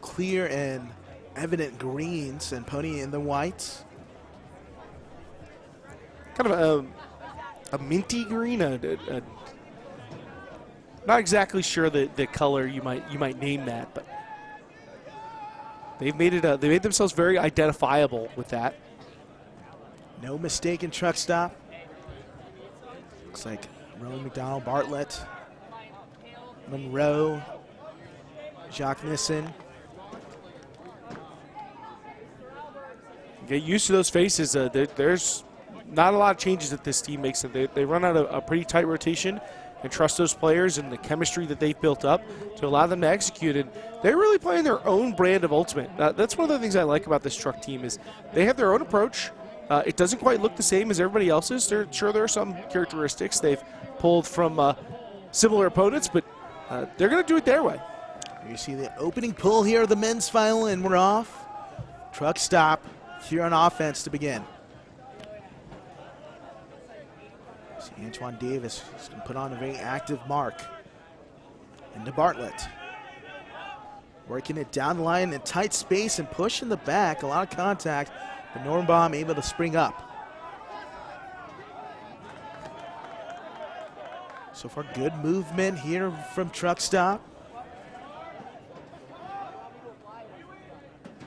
clear and evident greens, and PoNY in the whites. Kind of a minty green, not exactly sure the color you might name that, but they've made it. They made themselves very identifiable with that. No mistaken truck stop. Looks like Rowan McDonald, Bartlett, Monroe, Jacques Nissen. Get used to those faces. There's not a lot of changes that this team makes. They run out a pretty tight rotation and trust those players and the chemistry that they've built up to allow them to execute. And they're really playing their own brand of Ultimate. That's one of the things I like about this truck team is they have their own approach. It doesn't quite look the same as everybody else's. Sure, there are some characteristics they've pulled from similar opponents, but they're going to do it their way. You see the opening pull here of the men's final, and we're off. Truck stop here on offense to begin. See Antoine Davis is going to put on a very active mark. Into Bartlett. Working it down the line in tight space and push in the back. A lot of contact, but Nornbaum able to spring up. So far, good movement here from truck stop.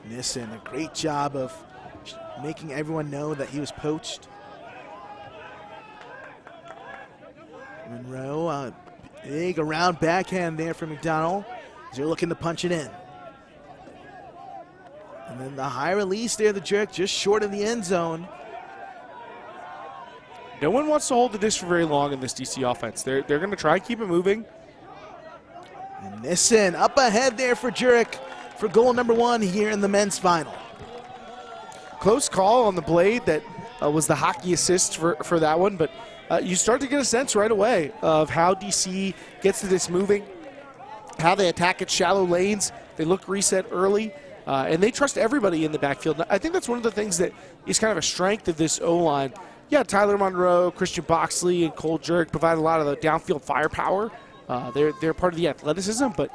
Nissen, a great job of making everyone know that he was poached. Monroe, big around backhand there from McDonald as they're looking to punch it in. And then the high release there, the jerk just short of the end zone. No one wants to hold the dish for very long in this DC offense. They're going to try and keep it moving. And Nissen up ahead there for Jurek for goal number 1 here in the men's final. Close call on the blade. That was the hockey assist for that one, but you start to get a sense right away of how DC gets to this moving, how they attack at shallow lanes. They look reset early, and they trust everybody in the backfield. I think that's one of the things that is kind of a strength of this O-line. Yeah, Tyler Monroe, Christian Boxley, and Cole Jurek provide a lot of the downfield firepower. They're part of the athleticism, but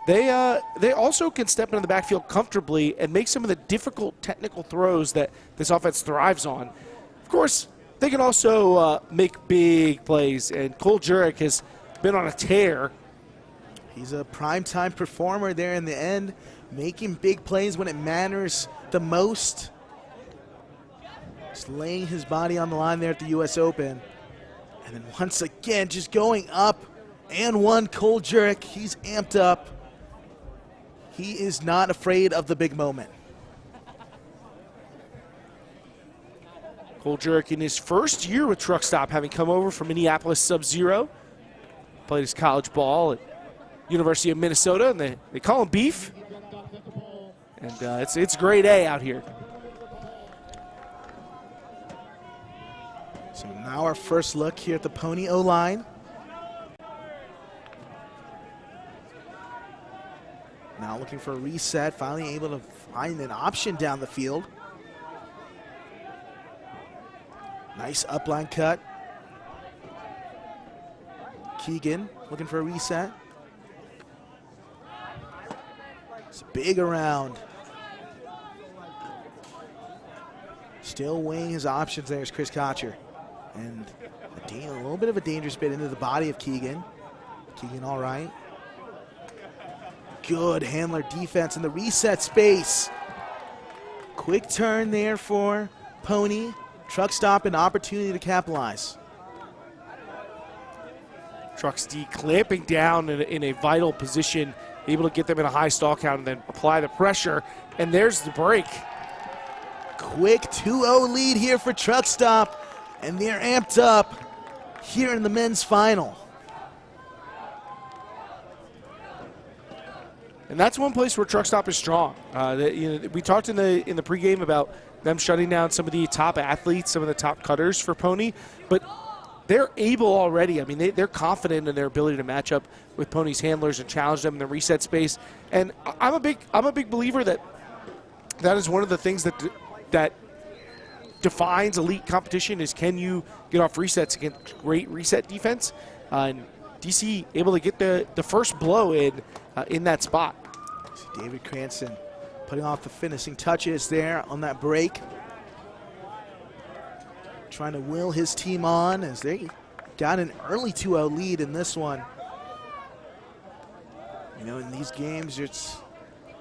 they also can step into the backfield comfortably and make some of the difficult technical throws that this offense thrives on. Of course, they can also make big plays, and Cole Jurek has been on a tear. He's a primetime performer there in the end, making big plays when it matters the most. Just laying his body on the line there at the U.S. Open. And then once again, just going up and one, Cole Jurek. He's amped up. He is not afraid of the big moment. Cole Jurek in his first year with Truck Stop, having come over from Minneapolis Sub-Zero. Played his college ball at University of Minnesota, and they call him Beef. And it's grade A out here. So now our first look here at the PoNY O-line. Now looking for a reset, finally able to find an option down the field. Nice upline cut. Keegan looking for a reset. It's big around. Still weighing his options there is Chris Kocher. And a little bit of a dangerous bit into the body of Keegan. Keegan all right. Good handler defense in the reset space. Quick turn there for PoNY. Truck stop, an opportunity to capitalize. Trucks D clamping down in a vital position, able to get them in a high stall count and then apply the pressure. And there's the break. Quick 2-0 lead here for Truck Stop, and they're amped up here in the men's final. And that's one place where Truck Stop is strong. We talked in the pregame about them shutting down some of the top athletes, some of the top cutters for PoNY, but they're able already. I mean, they're confident in their ability to match up with PoNY's handlers and challenge them in the reset space. And I'm a big believer that is one of the things that defines elite competition is, can you get off resets against great reset defense? And DC able to get the first blow in that spot. See David Cranston putting off the finishing touches there on that break. Trying to will his team on as they got an early 2-0 lead in this one. You know, in these games, it's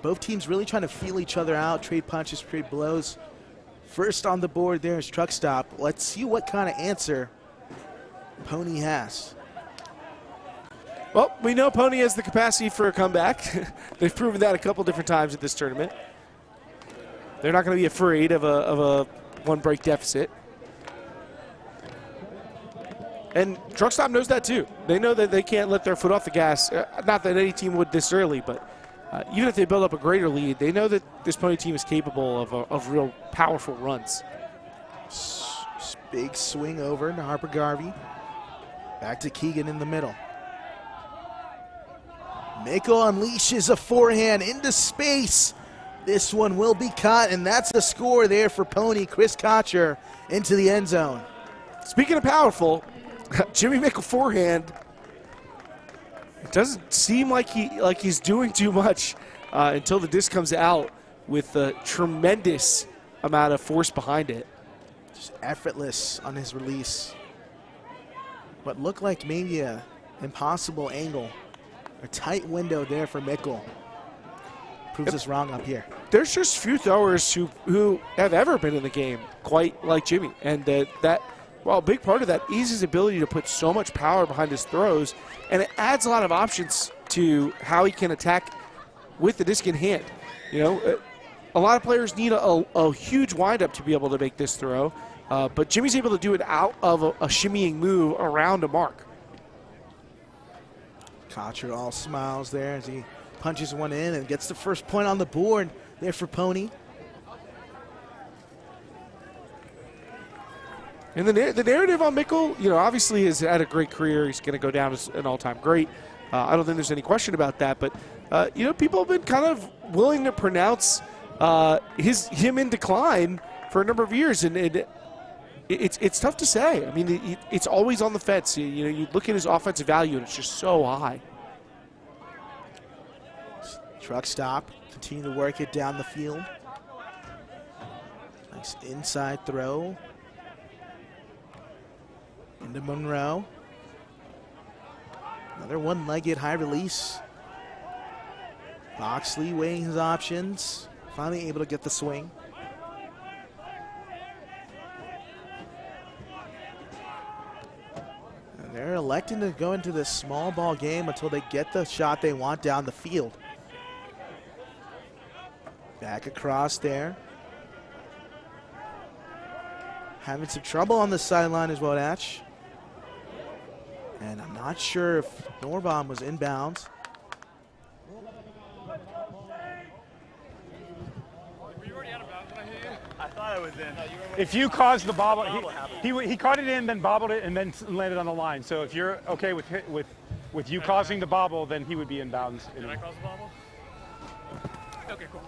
both teams really trying to feel each other out, trade punches, trade blows. First on the board there is Truck Stop. Let's see what kind of answer PoNY has. Well, we know PoNY has the capacity for a comeback. They've proven that a couple different times at this tournament. They're not going to be afraid of a one-break deficit. And Truck Stop knows that too. They know that they can't let their foot off the gas. Not that any team would this early, but even if they build up a greater lead, they know that this PoNY team is capable of real powerful runs. Big swing over to Harper Garvey. Back to Keegan in the middle. Mako unleashes a forehand into space. This one will be caught, and that's the score there for PoNY. Chris Kocher into the end zone. Speaking of powerful, Jimmy Mickle forehand. It doesn't seem like he's doing too much until the disc comes out with a tremendous amount of force behind it. Just effortless on his release. What looked like maybe a impossible angle. A tight window there for Mickle. Proves us wrong up here. There's just few throwers who have ever been in the game quite like Jimmy. And well, a big part of that is his ability to put so much power behind his throws, and it adds a lot of options to how he can attack with the disc in hand. You know, a lot of players need a huge windup to be able to make this throw, but Jimmy's able to do it out of a shimmying move around a mark. Kocher all smiles there as he punches one in and gets the first point on the board there for PoNY. And the narrative on Mickle, you know, obviously has had a great career. He's going to go down as an all-time great. I don't think there's any question about that. But, you know, people have been kind of willing to pronounce him in decline for a number of years. And it's tough to say. I mean, it's always on the fence. You know, you look at his offensive value, and it's just so high. Truck Stop, continue to work it down the field. Nice inside throw. Into Monroe. Another one-legged high release. Boxley weighing his options. Finally able to get the swing. And they're electing to go into this small ball game until they get the shot they want down the field. Back across there. Having some trouble on the sideline is Wodach. And I'm not sure if Norbaum was inbounds. I thought I was in. If you caused the bobble, he caught it in, then bobbled it, and then landed on the line. So if you're okay with you causing the bobble, then he would be inbounds. Did I cause the bobble? Okay, cool.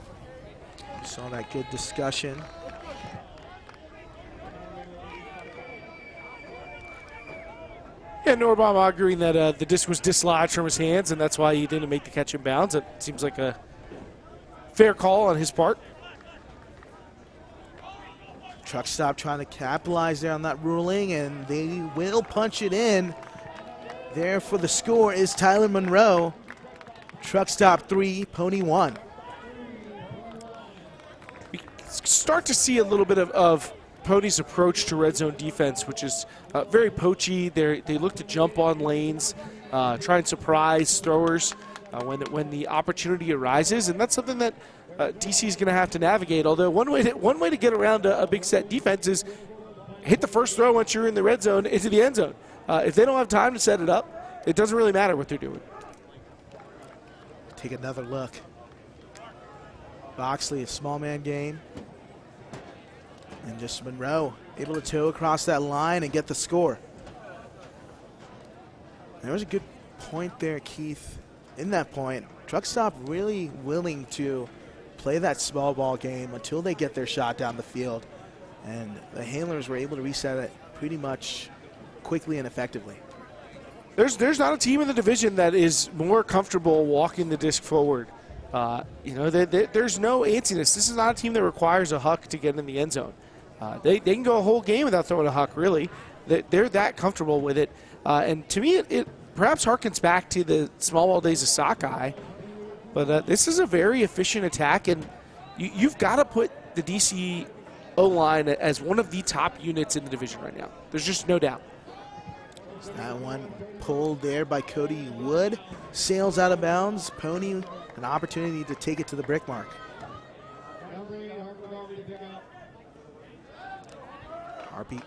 Saw that good discussion. Yeah, Norbaum arguing that the disc was dislodged from his hands, and that's why he didn't make the catch in bounds. It seems like a fair call on his part. Truck Stop trying to capitalize there on that ruling, and they will punch it in. There for the score is Tyler Monroe. Truck Stop 3, PoNY 1. We start to see a little bit of PoNY's approach to red zone defense, which is very poachy. They look to jump on lanes, try and surprise throwers when the opportunity arises, and that's something that DC is going to have to navigate. Although one way to get around a big set defense is hit the first throw once you're in the red zone into the end zone. If they don't have time to set it up, it doesn't really matter what they're doing. Take another look. Boxley, a small man game. And just Monroe able to toe across that line and get the score. There was a good point there, Keith. In that point, Truck Stop really willing to play that small ball game until they get their shot down the field. And the handlers were able to reset it pretty much quickly and effectively. There's not a team in the division that is more comfortable walking the disc forward There's no antsiness. This is not a team that requires a huck to get in the end zone. They can go a whole game without throwing a huck, really. They're that comfortable with it. And to me, it perhaps harkens back to the small ball days of sockeye. But this is a very efficient attack, and you've got to put the DC O-line as one of the top units in the division right now. There's just no doubt. That one pulled there by Cody Wood. Sails out of bounds. PoNY an opportunity to take it to the brick mark.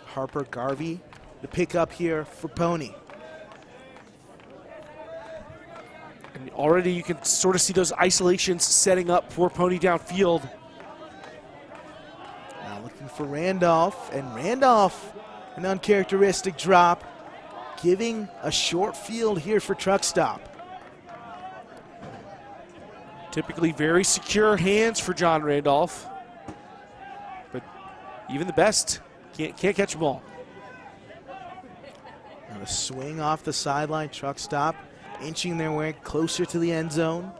Harper Garvey, the pickup here for PoNY. And already you can sort of see those isolations setting up for PoNY downfield. Now looking for Randolph, and Randolph, an uncharacteristic drop, giving a short field here for truck stop. Typically very secure hands for John Randolph, but even the best can't catch them all. Now a swing off the sideline, truck stop, inching their way closer to the end zone.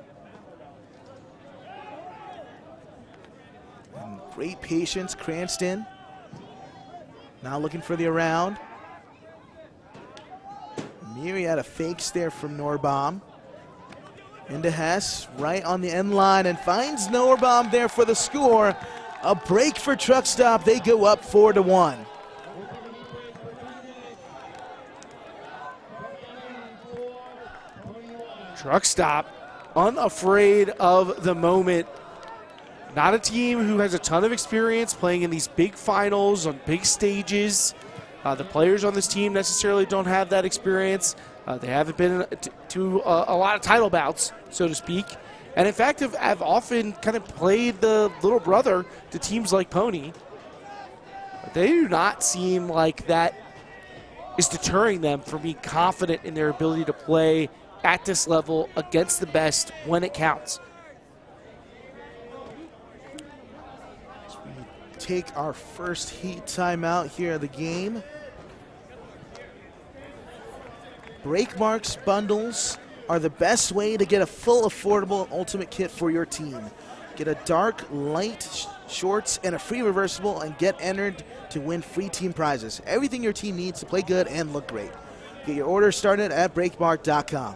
And great patience, Cranston. Now looking for the around. Myriad of fakes there from Norbaum. Into Hess, right on the end line, and finds Norbaum there for the score. A break for truck stop. They go up 4-1. Truck stop, unafraid of the moment. Not a team who has a ton of experience playing in these big finals on big stages. The players on this team necessarily don't have that experience. They haven't been to a lot of title bouts, so to speak. And in fact, have often kind of played the little brother to teams like PoNY. But they do not seem like that is deterring them from being confident in their ability to play at this level against the best when it counts. As we take our first heat timeout here of the game. Break marks bundles are the best way to get a full affordable ultimate kit for your team. Get a dark, light shorts and a free reversible and get entered to win free team prizes. Everything your team needs to play good and look great. Get your order started at breakmark.com.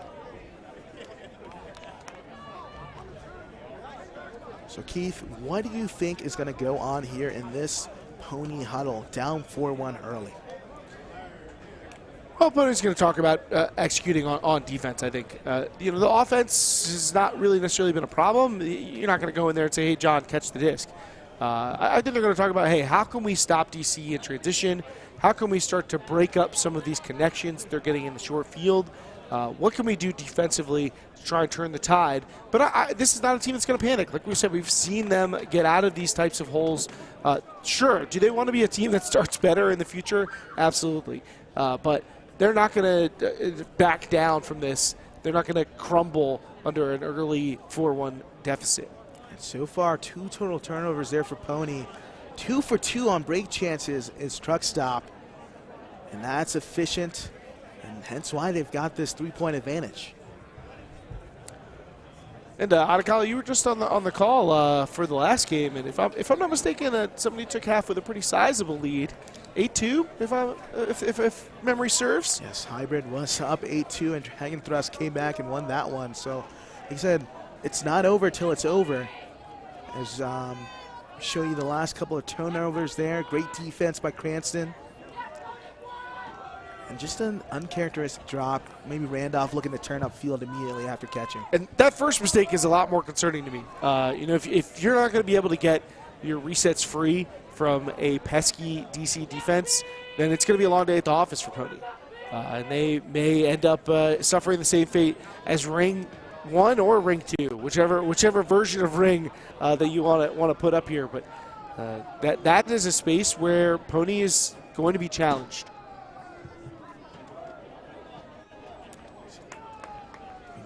So Keith, what do you think is going to go on here in this PoNY huddle, down 4-1 early? Well, PoNY's going to talk about executing on defense, I think. The offense has not really necessarily been a problem. You're not going to go in there and say, hey, John, catch the disc. I think they're going to talk about, hey, how can we stop DC in transition? How can we start to break up some of these connections they're getting in the short field? What can we do defensively to try and turn the tide? But this is not a team that's going to panic. Like we said, we've seen them get out of these types of holes. Sure, do they want to be a team that starts better in the future? Absolutely. But they're not going to back down from this. They're not going to crumble under an early 4-1 deficit. And so far, 2 total turnovers there for PoNY. 2 for 2 on break chances is truck stop. And that's efficient, and hence why they've got this 3-point advantage. And Adekala, you were just on the call for the last game, and if I'm not mistaken, somebody took half with a pretty sizable lead. 8-2, if memory serves. Yes, Hybrid was up 8-2, and Dragon Thrust came back and won that one. So, like I said, it's not over till it's over. As show you the last couple of turnovers there. Great defense by Cranston. And just an uncharacteristic drop. Maybe Randolph looking to turn upfield immediately after catching. And that first mistake is a lot more concerning to me. If you're not going to be able to get your resets free from a pesky DC defense, then it's going to be a long day at the office for PoNY. And they may end up suffering the same fate as Ring 1 or Ring 2, whichever version of Ring that you want to put up here. But that is a space where PoNY is going to be challenged.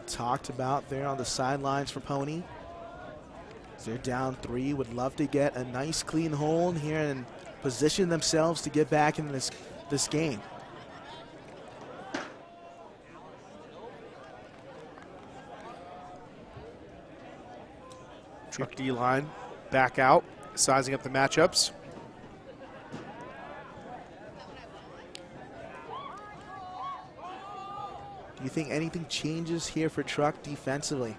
Talked about there on the sidelines for PoNY. They're down 3, would love to get a nice clean hold here and position themselves to get back in this game. Truck D-line back out, sizing up the matchups. Do you think anything changes here for Truck defensively?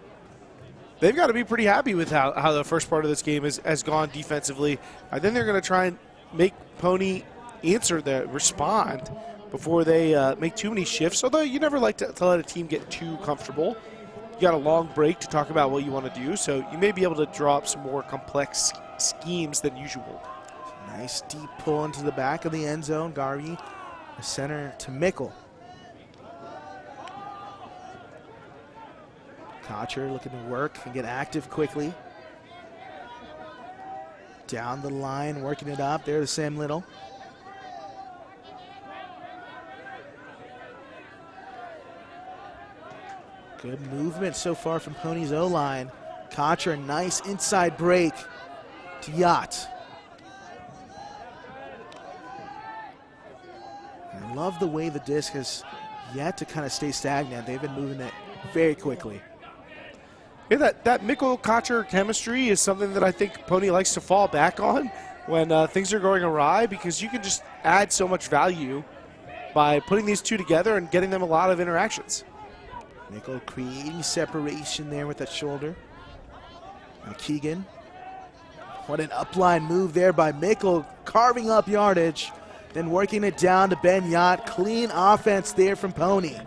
They've got to be pretty happy with how the first part of this game has gone defensively. Then they're going to try and make PoNY respond before they make too many shifts, although you never like to let a team get too comfortable. You got a long break to talk about what you want to do, so you may be able to draw up some more complex schemes than usual. Nice deep pull into the back of the end zone. Garvey, the center to Mickle. Kocher looking to work and get active quickly. Down the line, working it up. There's Sam Little. Good movement so far from PoNY's O-line. Kocher, nice inside break to Yacht. I love the way the disc has yet to kind of stay stagnant. They've been moving it very quickly. Yeah, that Mickle-Kocher chemistry is something that I think PoNY likes to fall back on when things are going awry, because you can just add so much value by putting these two together and getting them a lot of interactions. Mickle creating separation there with that shoulder. And Keegan. What an upline move there by Mickle, carving up yardage, then working it down to Ben Yacht. Clean offense there from PoNY.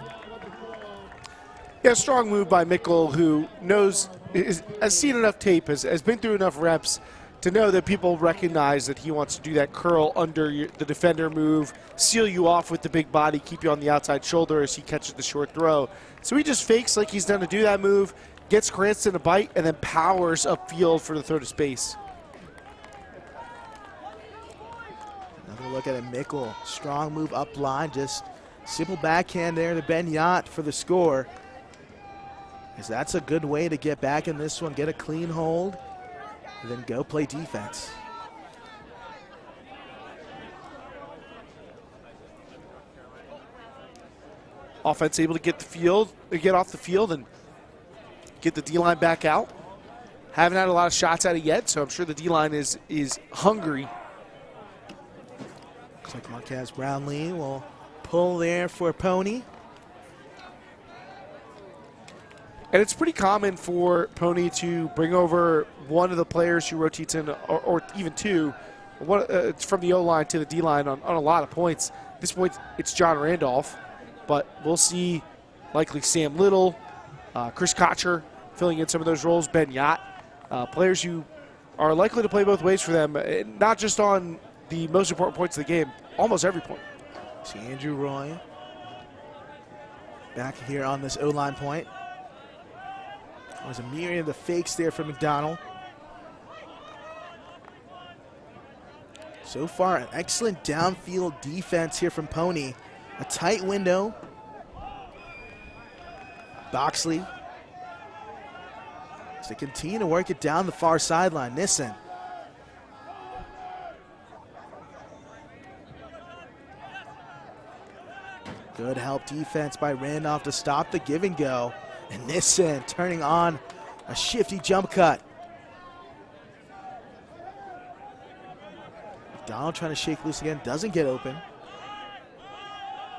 Yeah, strong move by Mickle, who has seen enough tape, has been through enough reps to know that people recognize that he wants to do that curl under the defender move, seal you off with the big body, keep you on the outside shoulder as he catches the short throw. So he just fakes like he's done to do that move, gets Cranston a bite, and then powers upfield for the throw to space. Another look at it, Mickle. Strong move up line, just simple backhand there to Ben Yacht for the score. Because that's a good way to get back in this one, get a clean hold, and then go play defense. Offense able to get off the field and get the D-line back out. Haven't had a lot of shots at it yet, so I'm sure the D-line is hungry. Looks like Marquez Brownlee will pull there for PoNY. And it's pretty common for PoNY to bring over one of the players who rotates in, or even two, from the O-line to the D-line on a lot of points. At this point, it's John Randolph, but we'll see likely Sam Little, Chris Kocher filling in some of those roles, Ben Yacht, players who are likely to play both ways for them, not just on the most important points of the game, almost every point. See Andrew Roy back here on this O-line point. There's a myriad of fakes there for McDonald. So far, an excellent downfield defense here from PoNY. A tight window. Boxley. As they continue to work it down the far sideline. Nissen. Good help defense by Randolph to stop the give and go. And Nissen turning on a shifty jump cut. McDonald trying to shake loose again, doesn't get open.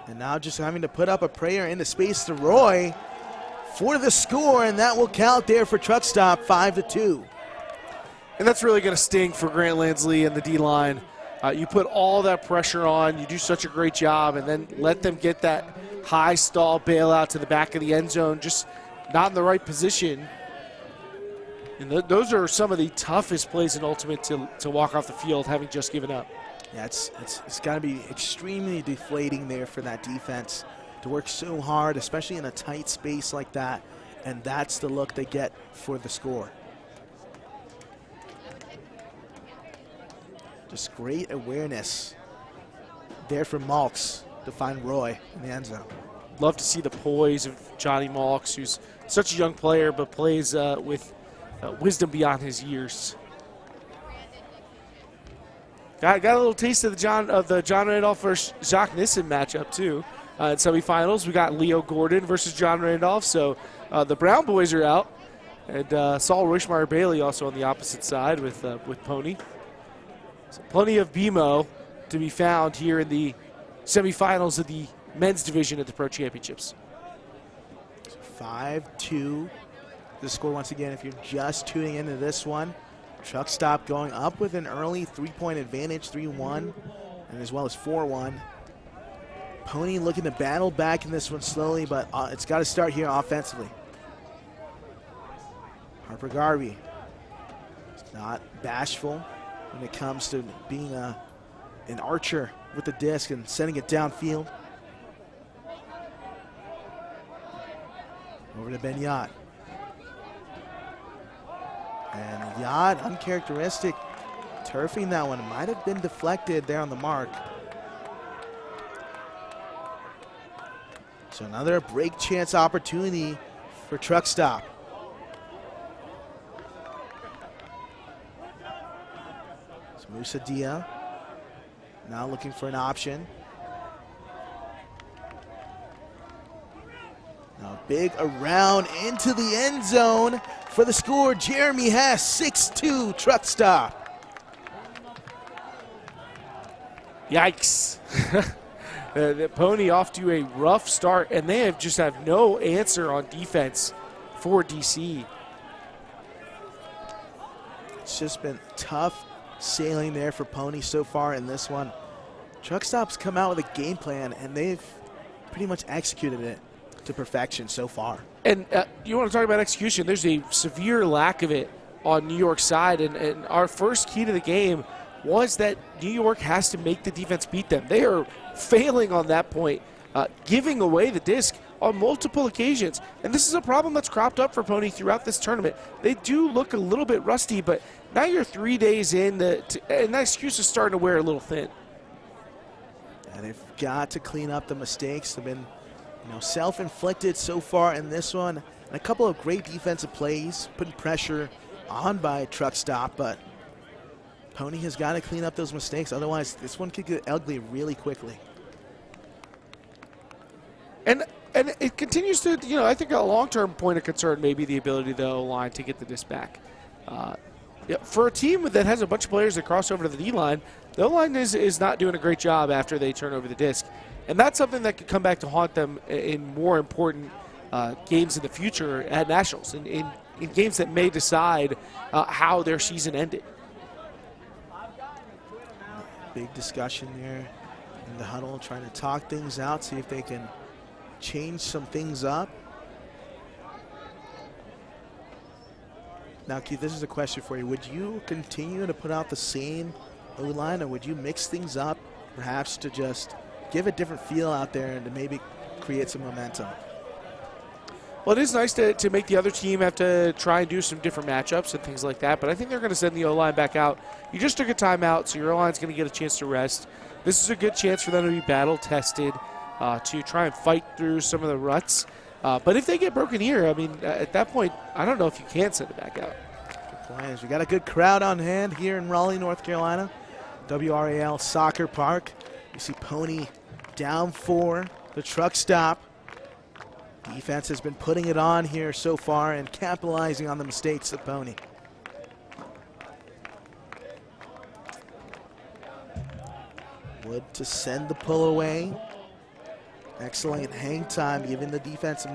And now just having to put up a prayer into space to Roy for the score, and that will count there for truck stop, 5-2. And that's really going to sting for Grant Lansley and the D-line. You put all that pressure on, you do such a great job, and then let them get that high stall bailout to the back of the end zone, just not in the right position. And those are some of the toughest plays in Ultimate to walk off the field, having just given up. Yeah, it's got to be extremely deflating there for that defense to work so hard, especially in a tight space like that, and that's the look they get for the score. Just great awareness there from Malks to find Roy in the end zone. Love to see the poise of Johnny Malks, who's such a young player but plays with wisdom beyond his years. Got a little taste of the John Randolph versus Jacques Nissen matchup too. In semifinals, we got Leo Gordon versus John Randolph. So the Brown boys are out. And Saul Roishmeyer-Bailey also on the opposite side with PoNY. So plenty of BMO to be found here in the semifinals of the men's division at the Pro Championships. 5-2. The score once again, if you're just tuning into this one. Truck Stop going up with an early 3-point advantage, 3-1, and as well as 4-1. PoNY looking to battle back in this one slowly, but it's got to start here offensively. Harper Garvey is not bashful when it comes to being an archer with the disc and sending it downfield. Over to Ben Yacht. And Yacht, uncharacteristic, turfing that one. Might have been deflected there on the mark. So another break chance opportunity for Truck Stop. So Musa Dia now looking for an option. Now big around into the end zone for the score. Jeremy Hess, 6-2 Truck Stop. Yikes. The PoNY off to a rough start, and they just have no answer on defense for DC. It's just been tough sailing there for PoNY so far in this one. Truck Stop's come out with a game plan, and they've pretty much executed it to perfection so far. And you want to talk about execution, there's a severe lack of it on New York's side, and our first key to the game was that New York has to make the defense beat them. They are failing on that point, giving away the disc on multiple occasions. And this is a problem that's cropped up for PoNY throughout this tournament. They do look a little bit rusty, but now you're 3 days in, and that excuse is starting to wear a little thin. And they've got to clean up the mistakes. They've been self-inflicted so far in this one. And a couple of great defensive plays, putting pressure on by Truck Stop, but PoNY has got to clean up those mistakes. Otherwise, this one could get ugly really quickly. And it continues to, I think a long-term point of concern may be the ability of the O-line to get the disc back. For a team that has a bunch of players that cross over to the D-line, the O-line is not doing a great job after they turn over the disc. And that's something that could come back to haunt them in more important games in the future at Nationals, in games that may decide how their season ended. Big discussion there in the huddle, trying to talk things out, see if they can change some things up. Now, Keith, this is a question for you. Would you continue to put out the same O-line, or would you mix things up, perhaps to just give a different feel out there and to maybe create some momentum? Well, it is nice to make the other team have to try and do some different matchups and things like that, but I think they're going to send the O-line back out. You just took a timeout, so your O-line's going to get a chance to rest. This is a good chance for them to be battle-tested, to try and fight through some of the ruts. But if they get broken here, I mean, at that point, I don't know if you can send it back out. Good plans. We got a good crowd on hand here in Raleigh, North Carolina. WRAL Soccer Park. You see PoNY down 4, the Truck Stop. Defense has been putting it on here so far and capitalizing on the mistakes of PoNY. Wood to send the pull away. Excellent hang time, giving the defense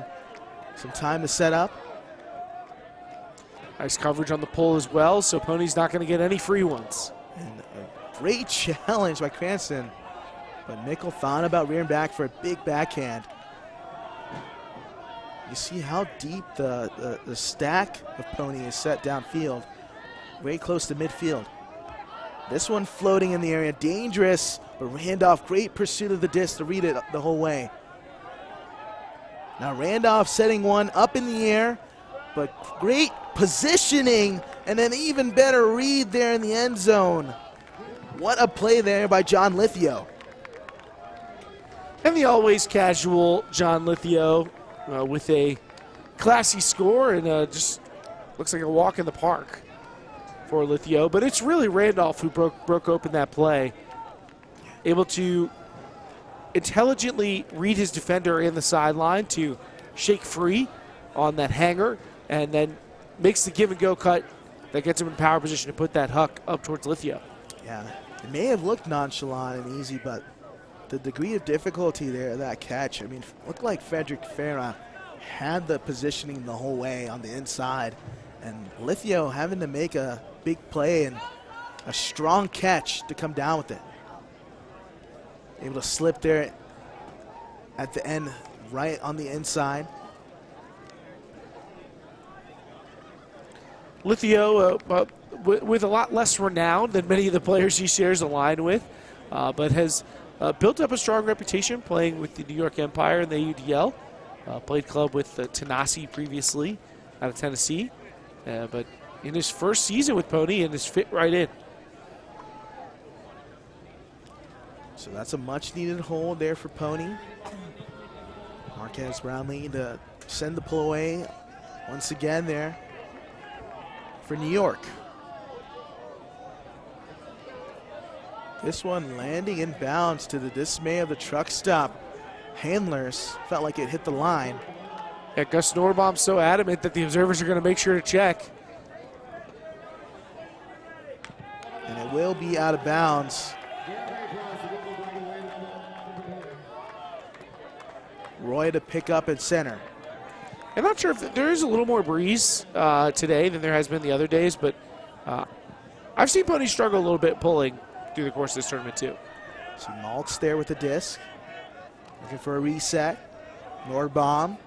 some time to set up. Nice coverage on the pull as well, so PoNY's not going to get any free ones. And a great challenge by Cranston, but Mickle thought about rearing back for a big backhand. You see how deep the stack of PoNY is set downfield, very close to midfield. This one floating in the area, dangerous, but Randolph, great pursuit of the disc to read it the whole way. Now Randolph setting one up in the air, but great positioning, and an even better read there in the end zone. What a play there by John Lithio. And the always casual John Lithio with a classy score, and just looks like a walk in the park for Lithio. But it's really Randolph who broke open that play, able to intelligently read his defender in the sideline to shake free on that hanger, and then makes the give-and-go cut that gets him in power position to put that huck up towards Lithia. Yeah, it may have looked nonchalant and easy, but the degree of difficulty there, that catch, I mean, looked like Frederick Farah had the positioning the whole way on the inside, and Lithia having to make a big play and a strong catch to come down with it. Able to slip there at the end, right on the inside. Lithia, with a lot less renown than many of the players he shares a line with, but has built up a strong reputation playing with the New York Empire and the UDL. Played club with Tanasi previously out of Tennessee, but in his first season with PoNY and has fit right in. So that's a much-needed hold there for PoNY. Marquez Brownlee to send the pull away once again there for New York. This one landing in bounds to the dismay of the truck stop handlers. Felt like it hit the line. Yeah, Gus Norbaum's so adamant that the observers are going to make sure to check. And it will be out of bounds. Roy to pick up at center. I'm not sure if there is a little more breeze today than there has been the other days, but I've seen PoNY struggle a little bit pulling through the course of this tournament too. See Maltz there with the disc. Looking for a reset. Nordbaum.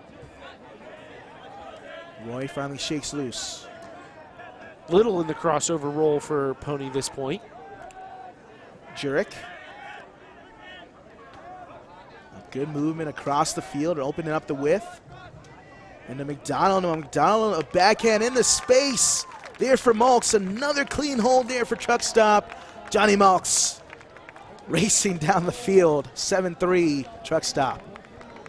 Roy finally shakes loose. Little in the crossover role for PoNY this point. Jurek. Good movement across the field, opening up the width. And to McDonald. McDonald, a backhand into space. There for Maltz. Another clean hold there for truck stop. Johnny Maltz racing down the field. 7-3 truck stop.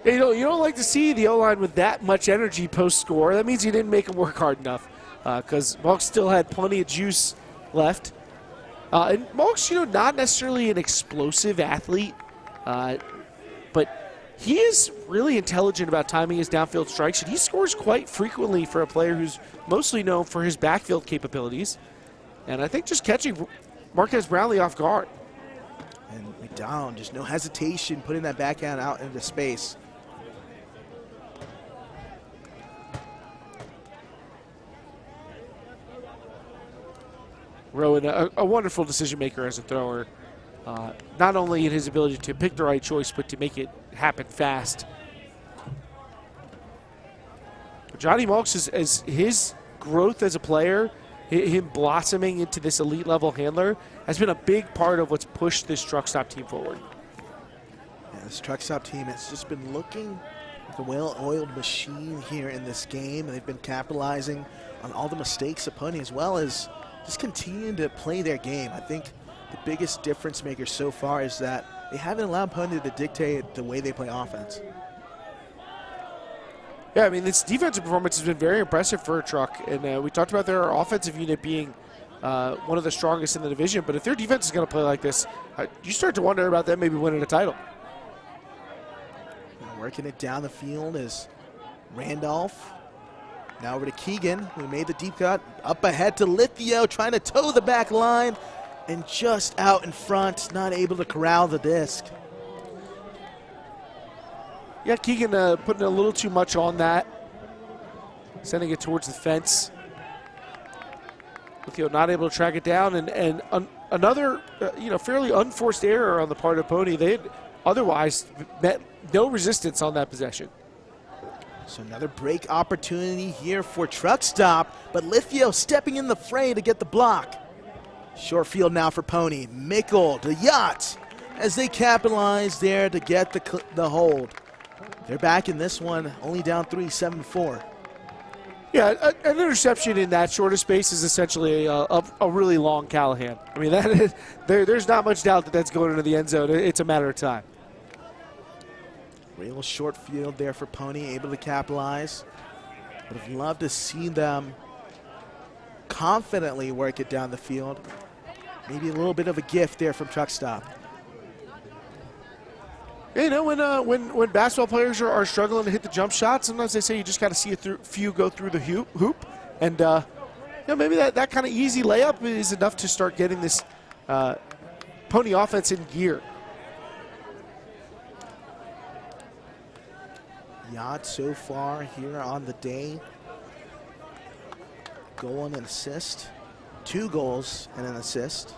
You don't like to see the O-line with that much energy post-score. That means you didn't make him work hard enough because Maltz still had plenty of juice left. And Maltz, not necessarily an explosive athlete, but he is really intelligent about timing his downfield strikes, and he scores quite frequently for a player who's mostly known for his backfield capabilities. And I think just catching Marquez Brownlee off guard. And McDonald, just no hesitation, putting that backhand out into space. Rowan, a wonderful decision maker as a thrower. Not only in his ability to pick the right choice, but to make it happen fast. Johnny Maltz, as his growth as a player, him blossoming into this elite level handler, has been a big part of what's pushed this truck stop team forward. Yeah, this truck stop team has just been looking like a well-oiled machine here in this game. They've been capitalizing on all the mistakes of PoNY, as well as just continuing to play their game. I think the biggest difference maker so far is that they haven't allowed PoNY to dictate the way they play offense. Yeah, I mean, this defensive performance has been very impressive for a truck, and we talked about their offensive unit being one of the strongest in the division, but if their defense is going to play like this, you start to wonder about them maybe winning a title. Working it down the field is Randolph. Now over to Keegan, who made the deep cut. Up ahead to Lithia, trying to toe the back line, and just out in front, not able to corral the disc. Yeah, Keegan putting a little too much on that, sending it towards the fence. Lithia not able to track it down, and another fairly unforced error on the part of PoNY. They had otherwise met no resistance on that possession. So another break opportunity here for truck stop, but Lithia stepping in the fray to get the block. Short field now for PoNY. Mickle to Yacht as they capitalize there to get the hold. They're back in this one, only down 3, 7-4. Yeah, an interception in that short of space is essentially a really long Callahan. I mean, that is, there's not much doubt that that's going into the end zone. It's a matter of time. Real short field there for PoNY, able to capitalize. Would have loved to see them confidently work it down the field. Maybe a little bit of a gift there from truck stop. When basketball players are struggling to hit the jump shot, sometimes they say you just got to see a few go through the hoop, And maybe that kind of easy layup is enough to start getting this PoNY offense in gear. Yacht so far here on the day. Goal and an assist. 2 goals and an assist.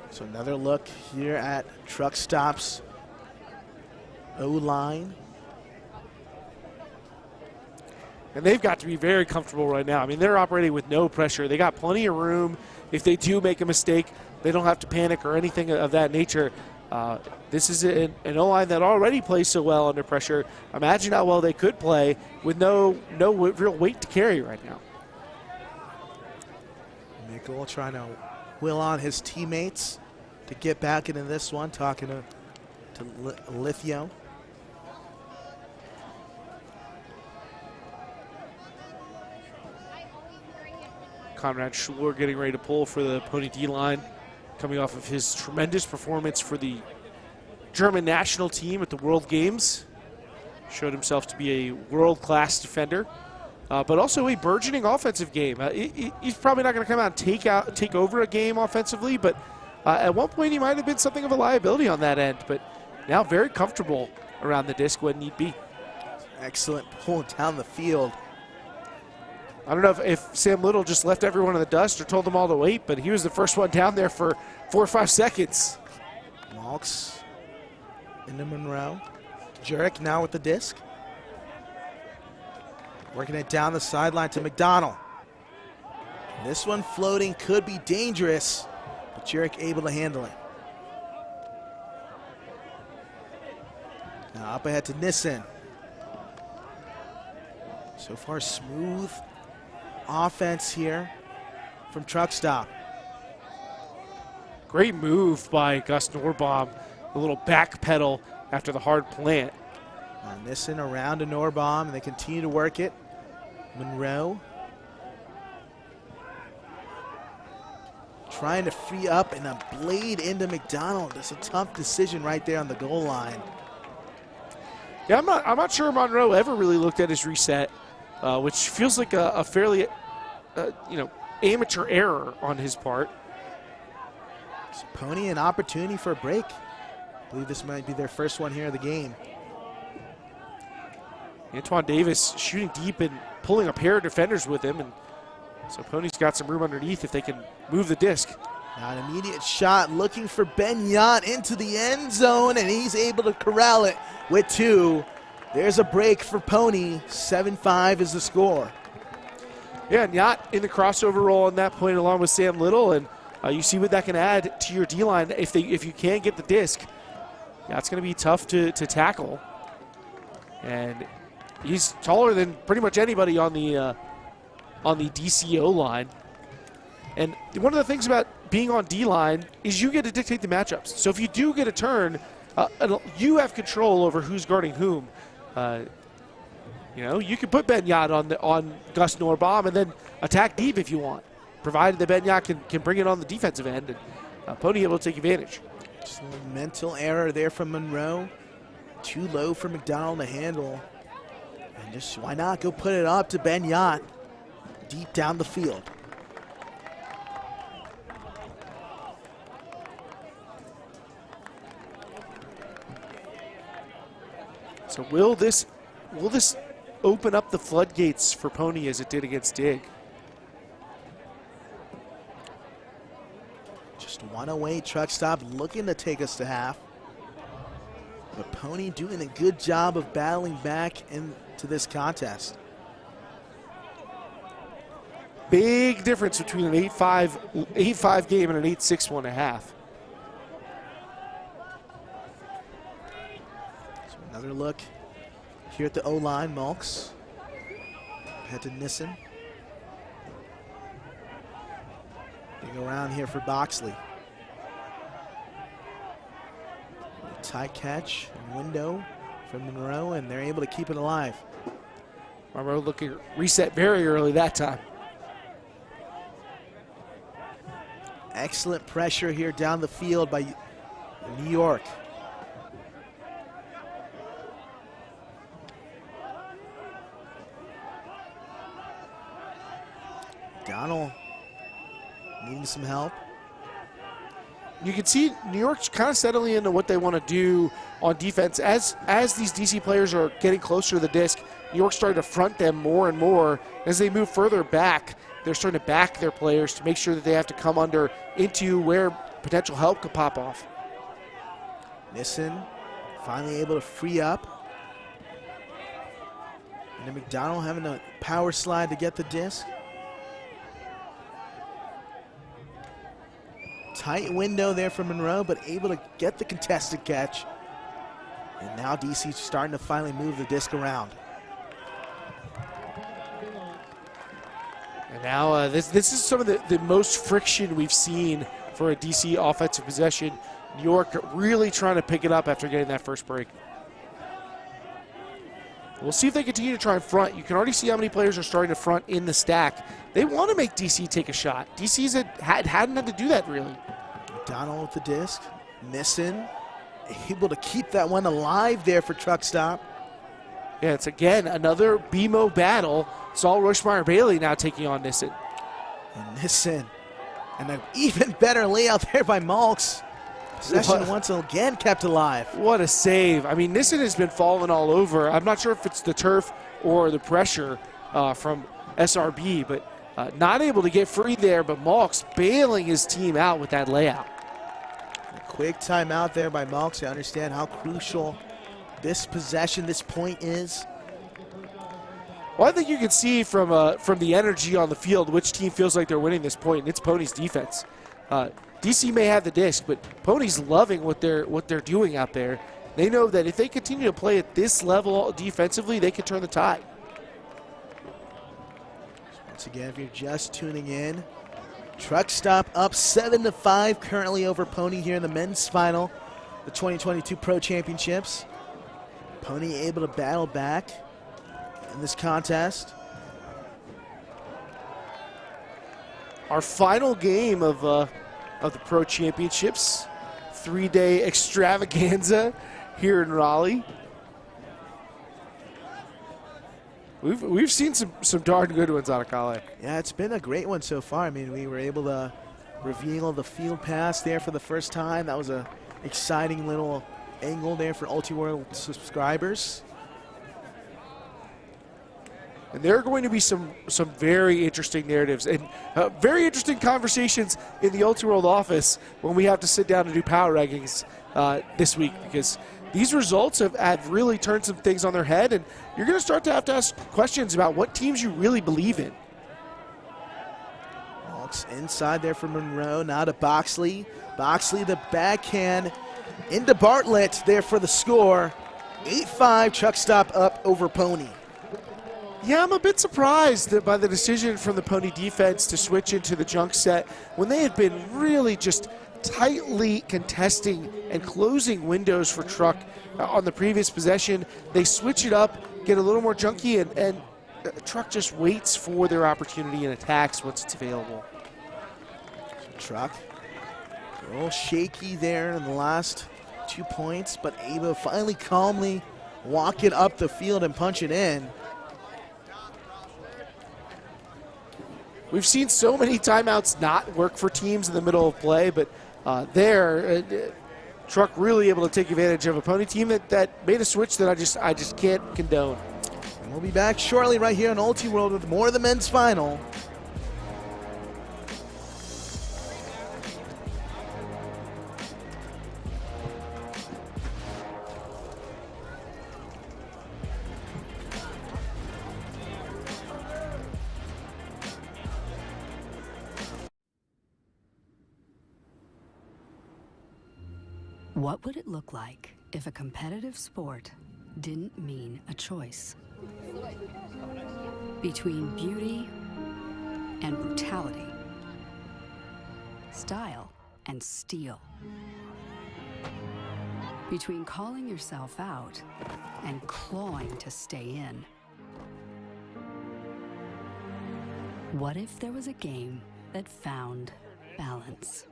So another look here at Truck Stop's O-line. And they've got to be very comfortable right now. I mean, they're operating with no pressure. They got plenty of room. If they do make a mistake, they don't have to panic or anything of that nature. This is an O-line that already plays so well under pressure. Imagine how well they could play with no real weight to carry right now. Mickle trying to will on his teammates to get back into this one, talking to Lithio. Conrad Schuler getting ready to pull for the PoNY D-line, coming off of his tremendous performance for the German national team at the World Games. Showed himself to be a world-class defender, but also a burgeoning offensive game. He's probably not going to come out and take over a game offensively, but at one point he might have been something of a liability on that end, but now very comfortable around the disc when need be. Excellent pull down the field. I don't know if Sam Little just left everyone in the dust or told them all to wait, but he was the first one down there for 4 or 5 seconds. Malks into Monroe. Jurek now with the disc. Working it down the sideline to McDonald. This one floating could be dangerous, but Jurek able to handle it. Now up ahead to Nissen. So far smooth offense here from Truck Stop. Great move by Gus Norbaum. A little back pedal after the hard plant. Now Nissen around to Norbaum, and they continue to work it. Monroe trying to free up, and a blade into McDonald. That's a tough decision right there on the goal line. Yeah, I'm not sure Monroe ever really looked at his reset, which feels like a fairly amateur error on his part. So PoNY an opportunity for a break. I believe this might be their first one here of the game. Antoine Davis shooting deep and pulling a pair of defenders with him, and so PoNY's got some room underneath if they can move the disc. Now an immediate shot looking for Ben Yacht into the end zone, and he's able to corral it with 2. There's a break for PoNY. 7-5 is the score. Yeah, and Yacht in the crossover role on that point along with Sam Little, and you see what that can add to your D-line if you can get the disc. Yeah, it's going to be tough to tackle. And he's taller than pretty much anybody on the DCO line. And one of the things about being on D-line is you get to dictate the matchups. So if you do get a turn, you have control over who's guarding whom. You can put Ben Yacht on Gus Norbaum and then attack deep if you want, provided that Ben Yacht can bring it on the defensive end, and PoNY able to take advantage. Just a little mental error there from Monroe. Too low for McDonald to handle. And just why not go put it up to Ben Yacht deep down the field. So will this open up the floodgates for PoNY as it did against Dig? Just one away, Truck Stop looking to take us to half. But PoNY doing a good job of battling back into this contest. Big difference between an 8-5 game and an 8-6 one and a half. So another look here at the O-line, Malks. Head to Nissen. Big around here for Boxley. Tight catch and window from Monroe, and they're able to keep it alive. Monroe looking reset very early that time. Excellent pressure here down the field by New York. needing some help. You can see New York's kind of settling into what they want to do on defense. As these DC players are getting closer to the disc, New York's starting to front them more and more. As they move further back, they're starting to back their players to make sure that they have to come under into where potential help could pop off. Nissen finally able to free up. And then McDonald having a power slide to get the disc. Tight window there for Monroe, but able to get the contested catch. And now DC's starting to finally move the disc around. And now this is some of the most friction we've seen for a DC offensive possession. New York really trying to pick it up after getting that first break. We'll see if they continue to try and front. You can already see how many players are starting to front in the stack. They want to make DC take a shot. DC's hadn't had to do that really. McDonald with the disc. Nissen able to keep that one alive there for Truck Stop. Yeah, it's again another BMO battle. Saul Rushmeyer-Bailey now taking on Nissen. And Nissen, and an even better layout there by Malks. Possession once again kept alive. What a save. I mean, Nissen has been falling all over. I'm not sure if it's the turf or the pressure from SRB, but not able to get free there, but Malks bailing his team out with that layout. A quick timeout there by Malks to understand how crucial this possession, this point is. Well, I think you can see from the energy on the field which team feels like they're winning this point, and it's PoNY's defense. DC may have the disc, but PoNY's loving what they're doing out there. They know that if they continue to play at this level defensively, they can turn the tide. Once again, if you're just tuning in, Truck Stop up 7-5 currently over PoNY here in the men's final, the 2022 Pro Championships. PoNY able to battle back in this contest. Our final game of the Pro Championships, 3-day extravaganza here in Raleigh. We've seen some darn good ones out of Kale. Yeah, it's been a great one so far. I mean, we were able to reveal the field pass there for the first time. That was a exciting little angle there for Ulti-World subscribers. And there are going to be some very interesting narratives and very interesting conversations in the Ulti-World office when we have to sit down and do power rankings this week, because these results have really turned some things on their head, and you're going to start to have to ask questions about what teams you really believe in. Malks inside there for Monroe, now to Boxley. Boxley the backhand into Bartlett there for the score. 8-5, Truck Stop up over PoNY. Yeah, I'm a bit surprised by the decision from the PoNY defense to switch into the junk set when they had been really just tightly contesting and closing windows for Truck on the previous possession. They switch it up, get a little more junky, and Truck just waits for their opportunity and attacks once it's available. Truck, a little shaky there in the last 2 points, but able to finally calmly walk it up the field and punch it in. We've seen so many timeouts not work for teams in the middle of play, but Truck really able to take advantage of a PoNY team that made a switch that I just can't condone. And we'll be back shortly right here on Ulti-World with more of the men's final. What would it look like if a competitive sport didn't mean a choice? Between beauty and brutality, style and steel. Between calling yourself out and clawing to stay in. What if there was a game that found balance?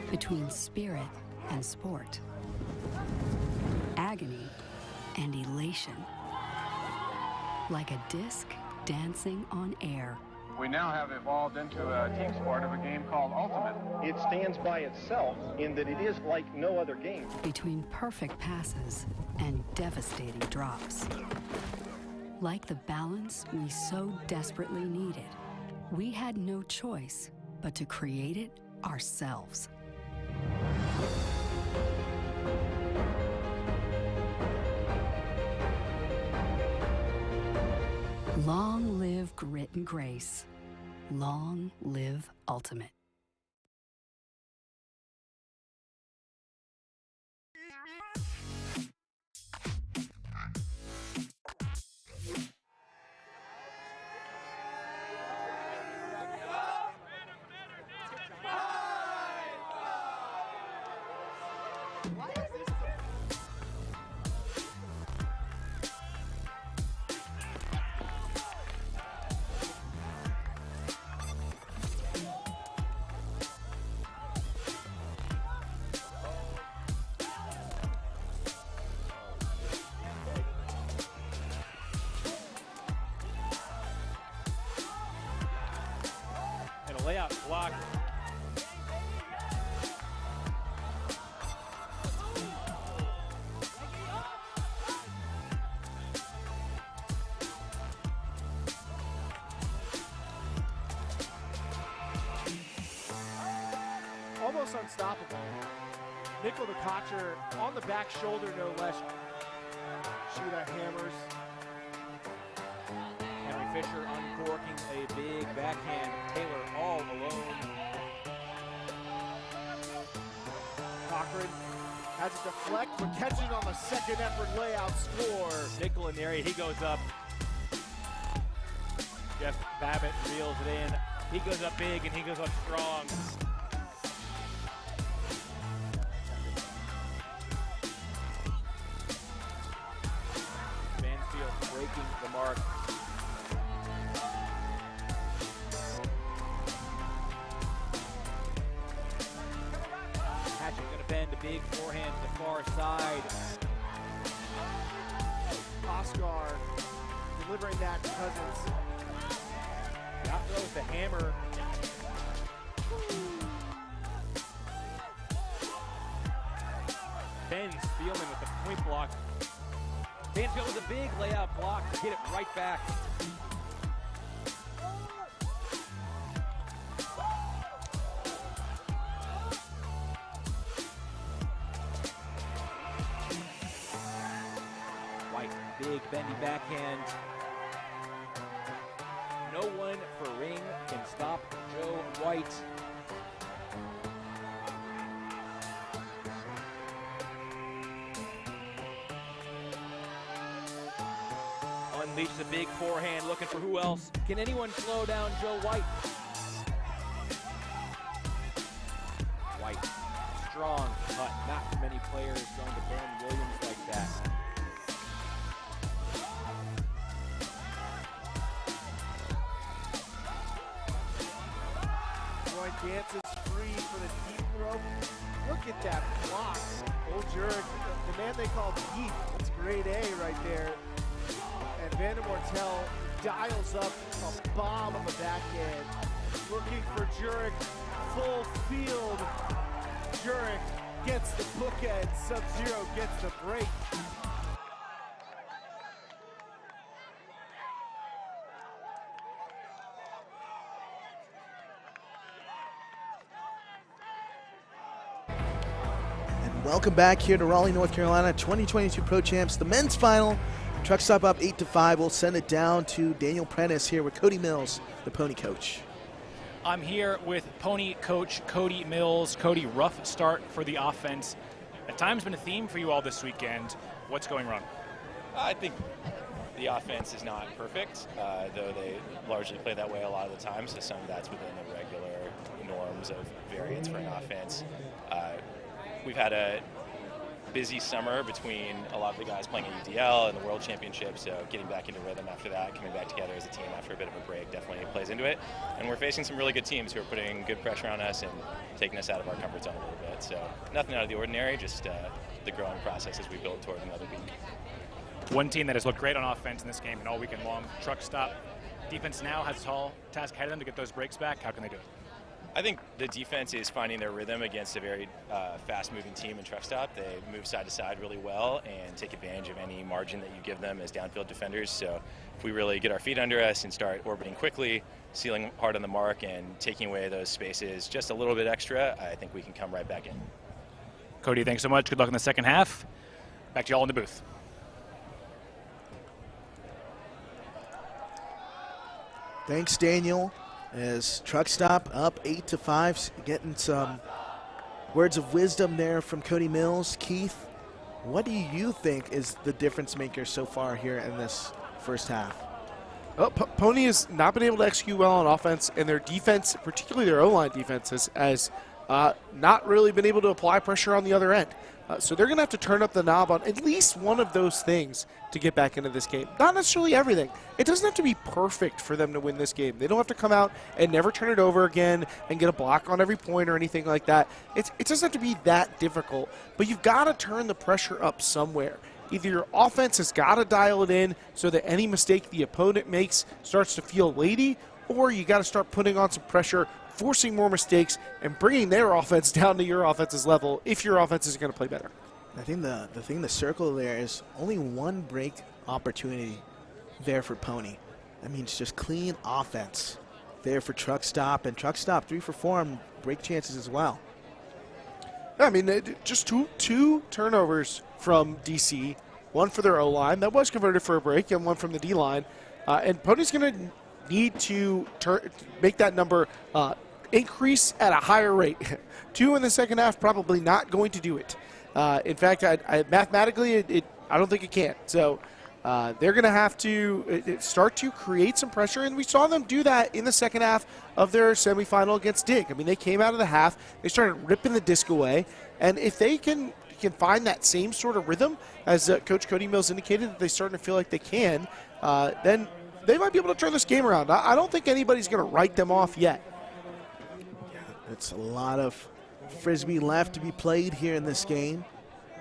Between spirit and sport, agony and elation, like a disc dancing on air We now have evolved into a team sport of a game called Ultimate. It stands by itself in that it is like no other game. Between perfect passes and devastating drops. Like the balance we so desperately needed, we had no choice but to create it ourselves. Long live grit and grace. Long live Ultimate. Layout block. Almost unstoppable. Nickel the Kocher on the back shoulder, no less. Shootout hammers. Henry Fisher uncorking a big backhand. Taylor all alone. Cochran has a deflect, but catches on the second effort layout score. Nickel in the area, he goes up. Jeff Babbitt reels it in. He goes up big and he goes up strong. Mansfield breaking the mark. Hatchet gonna bend a big forehand to the far side. Oscar delivering that to Cousins. Out throws the hammer. Ben Spielman with the point block. Banfield with a big layout block to get it right back. White, big bendy backhand. No one for ring can stop Joe White. Unleashes a big forehand, looking for who else. Can anyone slow down Joe White? White, strong cut. Not many players going to burn Williams like that. Roy dances free for the deep throw. Look at that block. Old Jurek, the man they call deep. That's grade A right there. And Vandermortel dials up a bomb on the backhand. Looking for Jurek, full field. Jurek gets the bookend. Sub-Zero gets the break. Welcome back here to Raleigh, North Carolina, 2022 Pro Champs, the men's final. Truck stop up 8-5. We'll send it down to Daniel Prentice here with Cody Mills, the PoNY coach. I'm here with PoNY coach Cody Mills. Cody, rough start for the offense. At times been a theme for you all this weekend. What's going wrong? I think the offense is not perfect, though they largely play that way a lot of the time, so some of that's within the regular norms of variance for an offense. We've had a busy summer between a lot of the guys playing at UDL and the World Championship, so getting back into rhythm after that, coming back together as a team after a bit of a break definitely plays into it. And we're facing some really good teams who are putting good pressure on us and taking us out of our comfort zone a little bit. So nothing out of the ordinary, just the growing process as we build toward another week. One team that has looked great on offense in this game and all weekend long, truck stop. Defense now has a tall task ahead of them to get those breaks back. How can they do it? I think the defense is finding their rhythm against a very fast-moving team in truck stop. They move side to side really well and take advantage of any margin that you give them as downfield defenders. So if we really get our feet under us and start orbiting quickly, sealing hard on the mark, and taking away those spaces just a little bit extra, I think we can come right back in. Cody, thanks so much. Good luck in the second half. Back to y'all in the booth. Thanks, Daniel. As truck stop up 8-5, getting some words of wisdom there from Cody Mills. Keith, what do you think is the difference maker so far here in this first half? Well, PoNY has not been able to execute well on offense, and their defense, particularly their O-line defense, has not really been able to apply pressure on the other end. So they're going to have to turn up the knob on at least one of those things to get back into this game. Not necessarily everything. It doesn't have to be perfect for them to win this game. They don't have to come out and never turn it over again and get a block on every point or anything like that. It doesn't have to be that difficult, but you've got to turn the pressure up somewhere. Either your offense has got to dial it in so that any mistake the opponent makes starts to feel weighty, or you got to start putting on some pressure, forcing more mistakes, and bringing their offense down to your offense's level if your offense is going to play better. I think the thing to circle there is only one break opportunity there for PoNY. That means just clean offense there for truck stop, and truck stop 3 for 4 on break chances as well. I mean, just two turnovers from DC, one for their O-line. That was converted for a break, and one from the D-line. And PoNY's going to need to make that number increase at a higher rate. 2 in the second half, probably not going to do it. In fact, mathematically, I don't think it can. So they're going to have to start to create some pressure, and we saw them do that in the second half of their semifinal against Dig. I mean, they came out of the half, they started ripping the disc away, and if they can find that same sort of rhythm, as Coach Cody Mills indicated that they're starting to feel like they can, then they might be able to turn this game around. I don't think anybody's going to write them off yet. It's a lot of frisbee left to be played here in this game.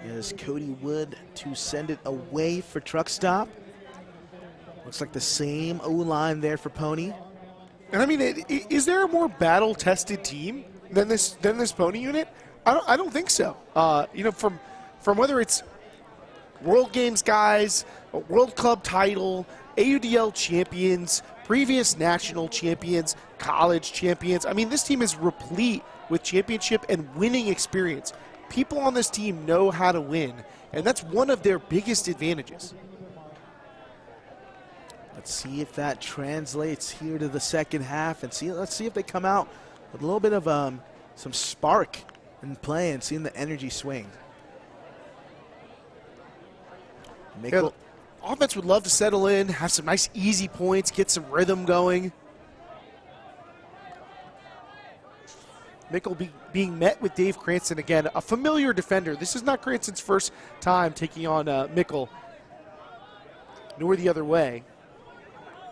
As Cody Wood to send it away for truck stop. Looks like the same O-line there for PoNY. And I mean, is there a more battle-tested team than this PoNY unit? I don't think so. You know, from whether it's World Games guys, a World Club title, AUDL champions, previous national champions, college champions. I mean, this team is replete with championship and winning experience. People on this team know how to win, and that's one of their biggest advantages. Let's see if that translates here to the second half, and let's see if they come out with a little bit of some spark in play and seeing the energy swing. Yeah, offense would love to settle in, have some nice easy points, get some rhythm going. Mickle being met with Dave Cranston again, a familiar defender. This is not Cranston's first time taking on Mickle, nor the other way.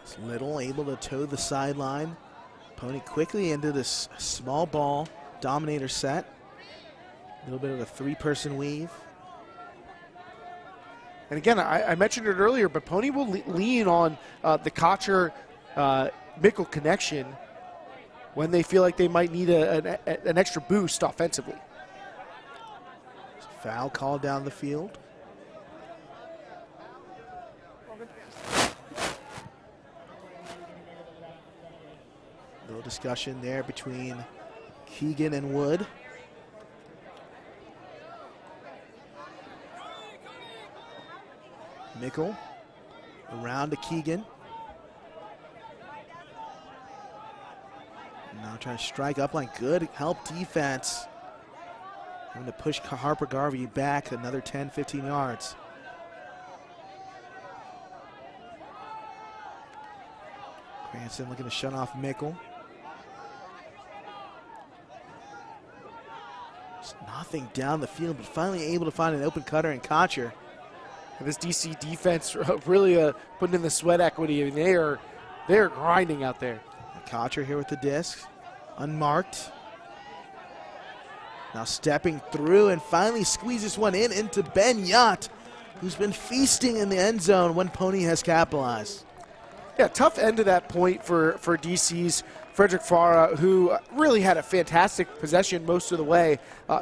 It's Little able to toe the sideline. PoNY quickly into this small ball dominator set. A little bit of a 3-person weave. And again, I mentioned it earlier, but PoNY will lean on the Kocher-Mickle connection when they feel like they might need an extra boost offensively. Foul called down the field. Little discussion there between Keegan and Wood. Mickle around to Keegan. Now trying to strike up line. Good help defense. Having to push Harper Garvey back another 10, 15 yards. Cranston looking to shut off Mickle. Just nothing down the field, but finally able to find an open cutter in Kocher. And this DC defense really putting in the sweat equity. I mean, they are grinding out there. Kocher here with the disc, unmarked. Now stepping through and finally squeezes one into Ben Yacht, who's been feasting in the end zone when PoNY has capitalized. Yeah, tough end to that point for DC's Frederick Farah, who really had a fantastic possession most of the way,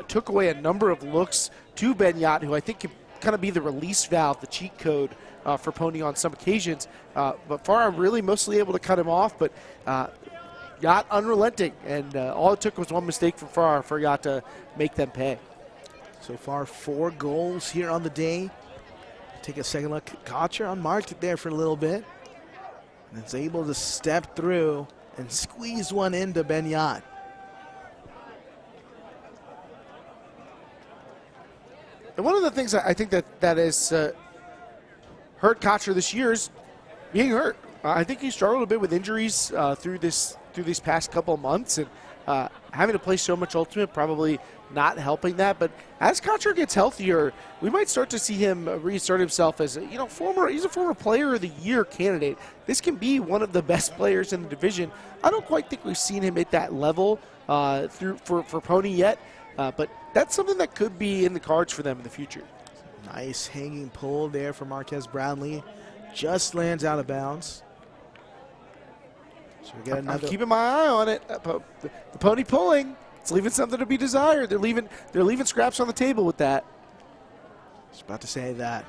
took away a number of looks to Benyat, who I think can kind of be the release valve, the cheat code for PoNY on some occasions. But Farah really mostly able to cut him off, but Yacht unrelenting, and all it took was one mistake from Farah for Yacht to make them pay. So far, 4 goals here on the day. Take a second look. Kocher unmarked there for a little bit. And is able to step through and squeeze one into Benyat. And one of the things I think that has hurt Kocher this year is being hurt. I think he struggled a bit with injuries through these past couple of months, and having to play so much Ultimate probably not helping that. But as Kocher gets healthier, we might start to see him reassert himself as he's a former Player of the Year candidate. This can be one of the best players in the division. I don't quite think we've seen him at that level for PoNY yet, but that's something that could be in the cards for them in the future. Nice hanging pull there for Marquez Brownlee. Just lands out of bounds. So we get another. I'm keeping my eye on it. The PoNY pulling. It's leaving something to be desired. They're leaving scraps on the table with that. I was about to say that.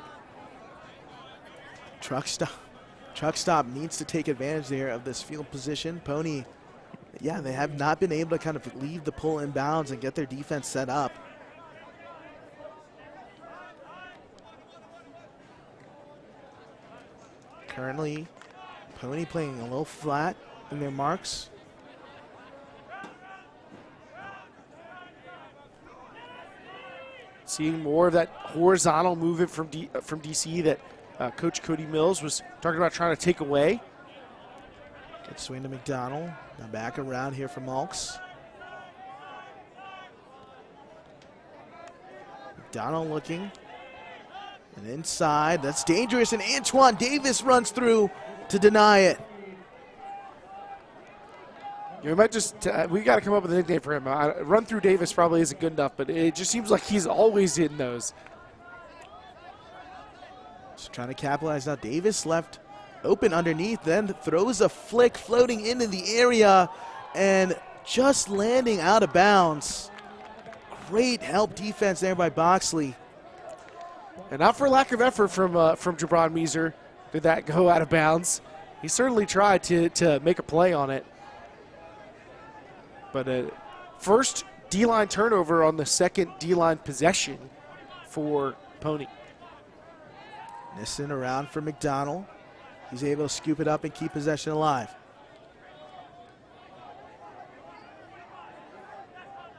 Truck stop needs to take advantage there of this field position. PoNY, yeah, they have not been able to kind of leave the pull in bounds and get their defense set up. Currently, PoNY playing a little flat in their marks. Seeing more of that horizontal movement from DC that Coach Cody Mills was talking about trying to take away. Good swing to McDonald. Now back around here for Malks. McDonald looking. And inside, that's dangerous, and Antoine Davis runs through to deny it. We might just, we got to come up with a nickname for him. Run through Davis probably isn't good enough, but it just seems like he's always in those. Just trying to capitalize now. Davis left open underneath, then throws a flick floating into the area and just landing out of bounds. Great help defense there by Boxley. And not for lack of effort from Jabron Meeser did that go out of bounds. He certainly tried to make a play on it. But first D-line turnover on the second D-line possession for PoNY. Nissen around for McDonald. He's able to scoop it up and keep possession alive.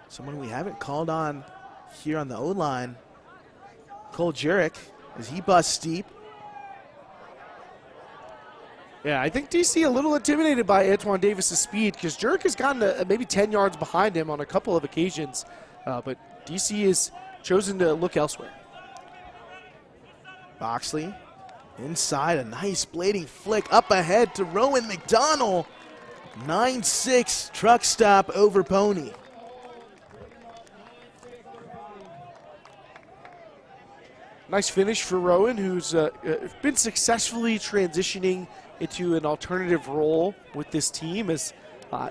Someone we haven't called on here on the O-line, Cole Jurek, as he busts deep. Yeah, I think DC a little intimidated by Antoine Davis' speed because Jurek has gotten maybe 10 yards behind him on a couple of occasions, but DC has chosen to look elsewhere. Boxley inside, a nice blading flick up ahead to Rowan McDonald. 9-6 truck stop over PoNY. Nice finish for Rowan, who's been successfully transitioning into an alternative role with this team as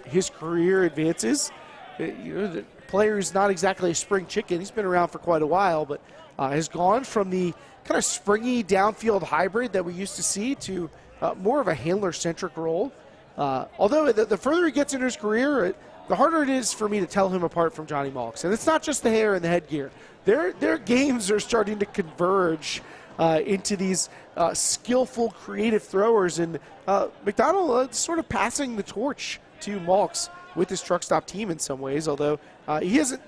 his career advances. The player is not exactly a spring chicken. He's been around for quite a while, but has gone from the kind of springy downfield hybrid that we used to see to more of a handler-centric role. Although the further he gets into his career, the harder it is for me to tell him apart from Johnny Malks. And it's not just the hair and the headgear. Their games are starting to converge into these skillful, creative throwers. And McDonald sort of passing the torch to Malks with his truck stop team in some ways, although he hasn't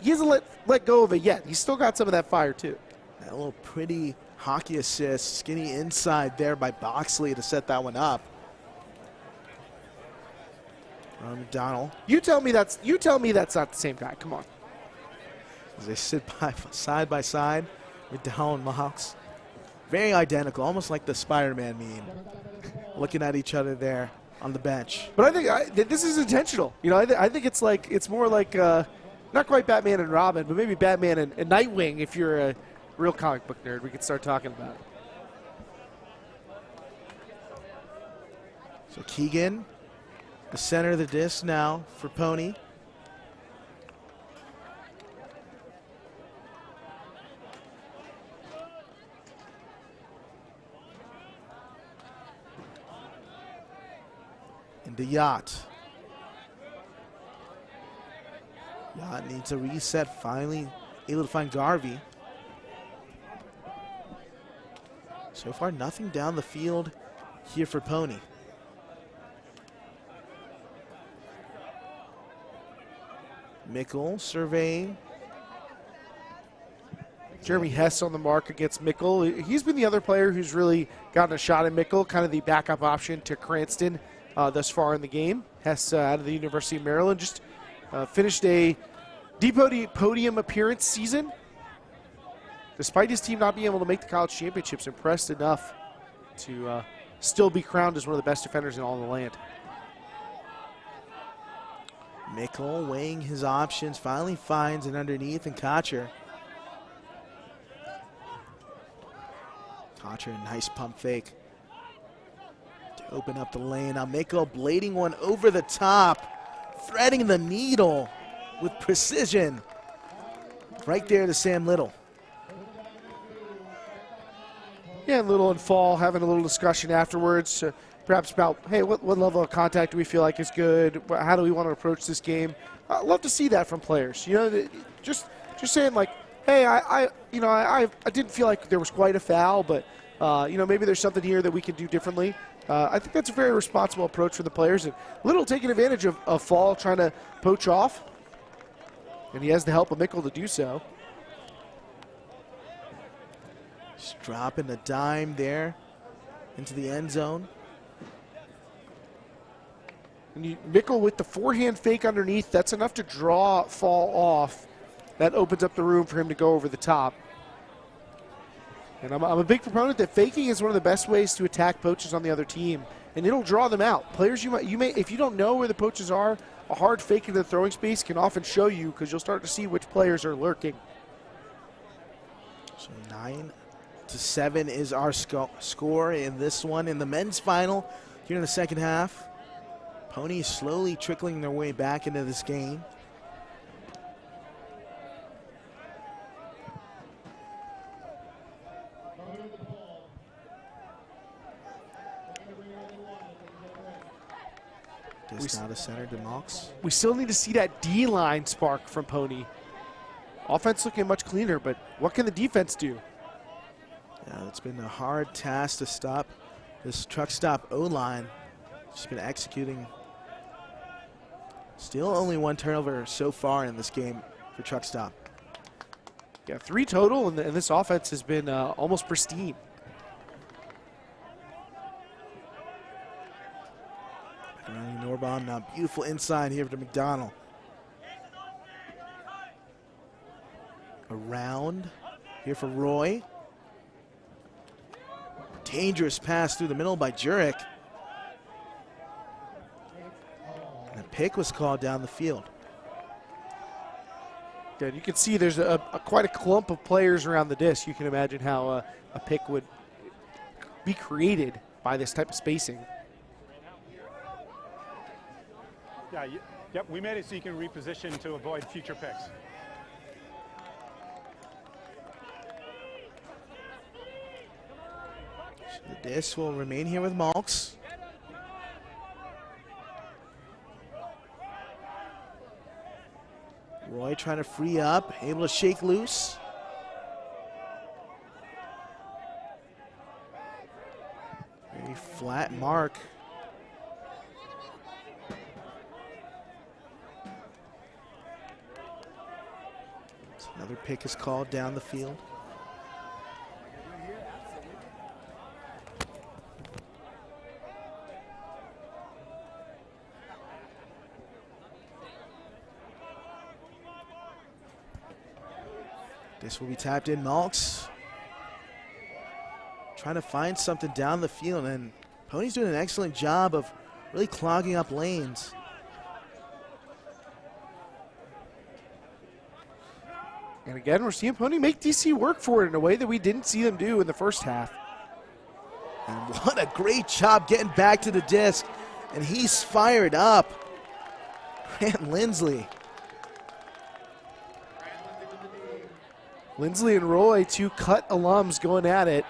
let go of it yet. He's still got some of that fire, too. That little pretty hockey assist, skinny inside there by Boxley to set that one up. McDonald. You tell me that's not the same guy. Come on. As they sit side by side, McDonald and Malks. Very identical, almost like the Spider-Man meme. Looking at each other there on the bench. But I think this is intentional. You know, I think it's more like not quite Batman and Robin, but maybe Batman and Nightwing. If you're a real comic book nerd, we can start talking about it. So Keegan, the center of the disc now for PoNY. Into Yacht. Yacht needs a reset, finally able to find Garvey. So far, nothing down the field here for PoNY. Mickle surveying. Jeremy Hess on the mark against Mickle. He's been the other player who's really gotten a shot at Mickle, kind of the backup option to Cranston thus far in the game. Hess out of the University of Maryland just finished a podium appearance season. Despite his team not being able to make the college championships, impressed enough to still be crowned as one of the best defenders in all the land. Mickle weighing his options, finally finds an underneath, and Kocher. Kocher, nice pump fake to open up the lane. Now Mickle blading one over the top, threading the needle with precision. Right there to Sam Little. Yeah, Little and Fall having a little discussion afterwards, perhaps about, hey, what level of contact do we feel like is good? How do we want to approach this game? I'd love to see that from players. You know, just saying like, hey, I didn't feel like there was quite a foul, but you know, maybe there's something here that we can do differently. I think that's a very responsible approach for the players. And Little taking advantage of Fall trying to poach off, and he has the help of Mickle to do so. Just dropping a dime there into the end zone. And Mickle with the forehand fake underneath, that's enough to draw Fall off. That opens up the room for him to go over the top. And I'm a big proponent that faking is one of the best ways to attack poaches on the other team, and it'll draw them out. Players you may if you don't know where the poaches are, a hard fake into the throwing space can often show you, because you'll start to see which players are lurking. So 9-7 is our score in this one. In the men's final here in the second half, PoNY is slowly trickling their way back into this game. This now to center to Mox. We still need to see that D-line spark from PoNY. Offense looking much cleaner, but what can the defense do? Yeah, it's been a hard task to stop this truck stop O-line. Just been executing. Still only one turnover so far in this game for truck stop. Yeah, 3 total, and this offense has been almost pristine. Norbaum now beautiful inside here to McDonald. Around here for Roy. Dangerous pass through the middle by Jurek. And a pick was called down the field. Yeah, you can see there's quite a clump of players around the disc. You can imagine how a pick would be created by this type of spacing. Yeah, yep, we made it so you can reposition to avoid future picks. So the disc will remain here with Malks. Roy trying to free up, able to shake loose. Very flat mark. Another pick is called down the field. This will be tapped in. Malks trying to find something down the field, and PoNY's doing an excellent job of really clogging up lanes. And again, we're seeing PoNY make DC work for it in a way that we didn't see them do in the first half. And what a great job getting back to the disc. and he's fired up. Grant Lindsley. Lindsley and Roy, two cut alums going at it,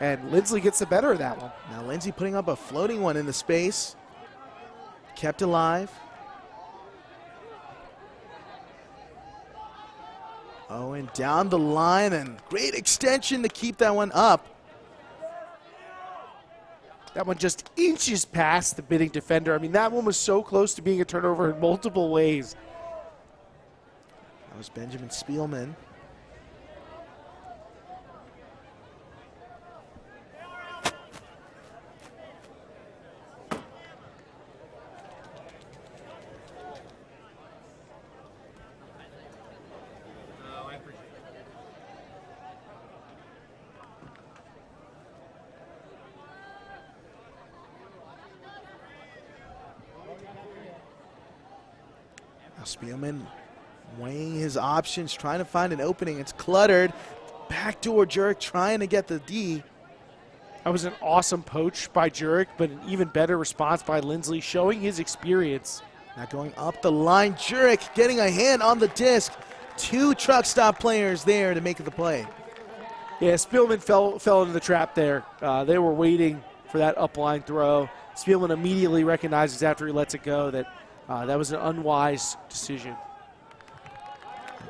and Lindsley gets the better of that one. Now Lindsley putting up a floating one in the space. Kept alive. Oh, and down the line, and great extension to keep that one up. That one just inches past the bidding defender. I mean, that one was so close to being a turnover in multiple ways. That was Benjamin Spielman. Spielman weighing his options, trying to find an opening. It's cluttered. Backdoor jerk, trying to get the D. That was an awesome poach by Jurek, but an even better response by Lindsley, showing his experience. Now going up the line, Jurek getting a hand on the disc. Two truck stop players there to make the play. Yeah, Spielman fell into the trap there. They were waiting for that upline throw. Spielman immediately recognizes after he lets it go that that was an unwise decision.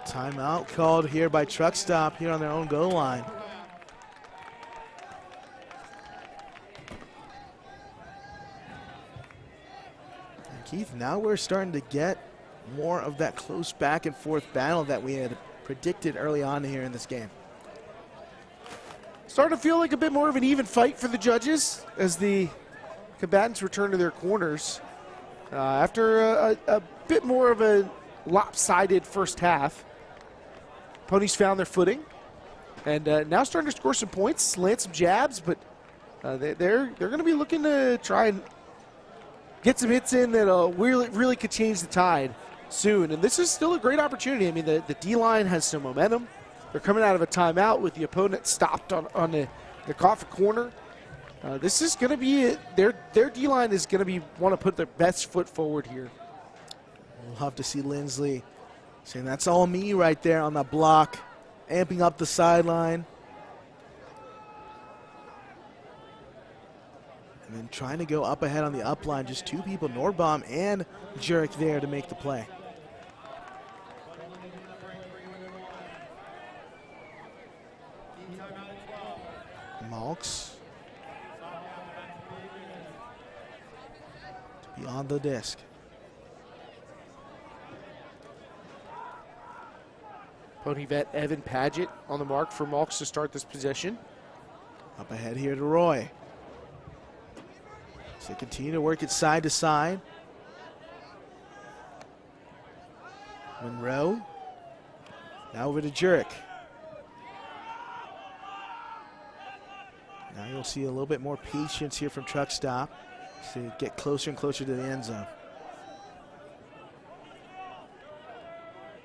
Timeout called here by Truck Stop here on their own goal line. And Keith, now we're starting to get more of that close back and forth battle that we had predicted early on here in this game. Starting to feel like a bit more of an even fight for the judges as the combatants return to their corners. After a bit more of a lopsided first half, Ponies found their footing and now starting to score some points, land some jabs, but they're going to be looking to try and get some hits in that really could change the tide soon. And this is still a great opportunity. I mean, the D-line has some momentum. They're coming out of a timeout with the opponent stopped on the coffee corner. This is going to be their D-line is going to want to put their best foot forward here. We'll have to see Lindsley saying that's all me right there on that block, amping up the sideline. And then trying to go up ahead on the up line, just two people, Norbaum and Jurek there to make the play. Malks beyond the disc. Pony vet Evan Paget on the mark for Malks to start this possession. Up ahead here to Roy. So they continue to work it side to side. Monroe. Now over to Jurek. Now you'll see a little bit more patience here from Truck Stop to get closer and closer to the end zone.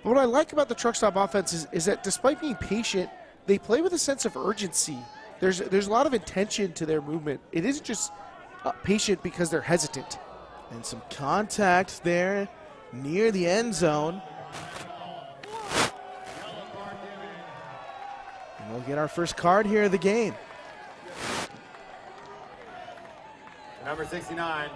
What I like about the Truck Stop offense is that despite being patient, they play with a sense of urgency. There's a lot of intention to their movement. It isn't just patient because they're hesitant. And some contact there near the end zone. And we'll get our first card here of the game. Number 69.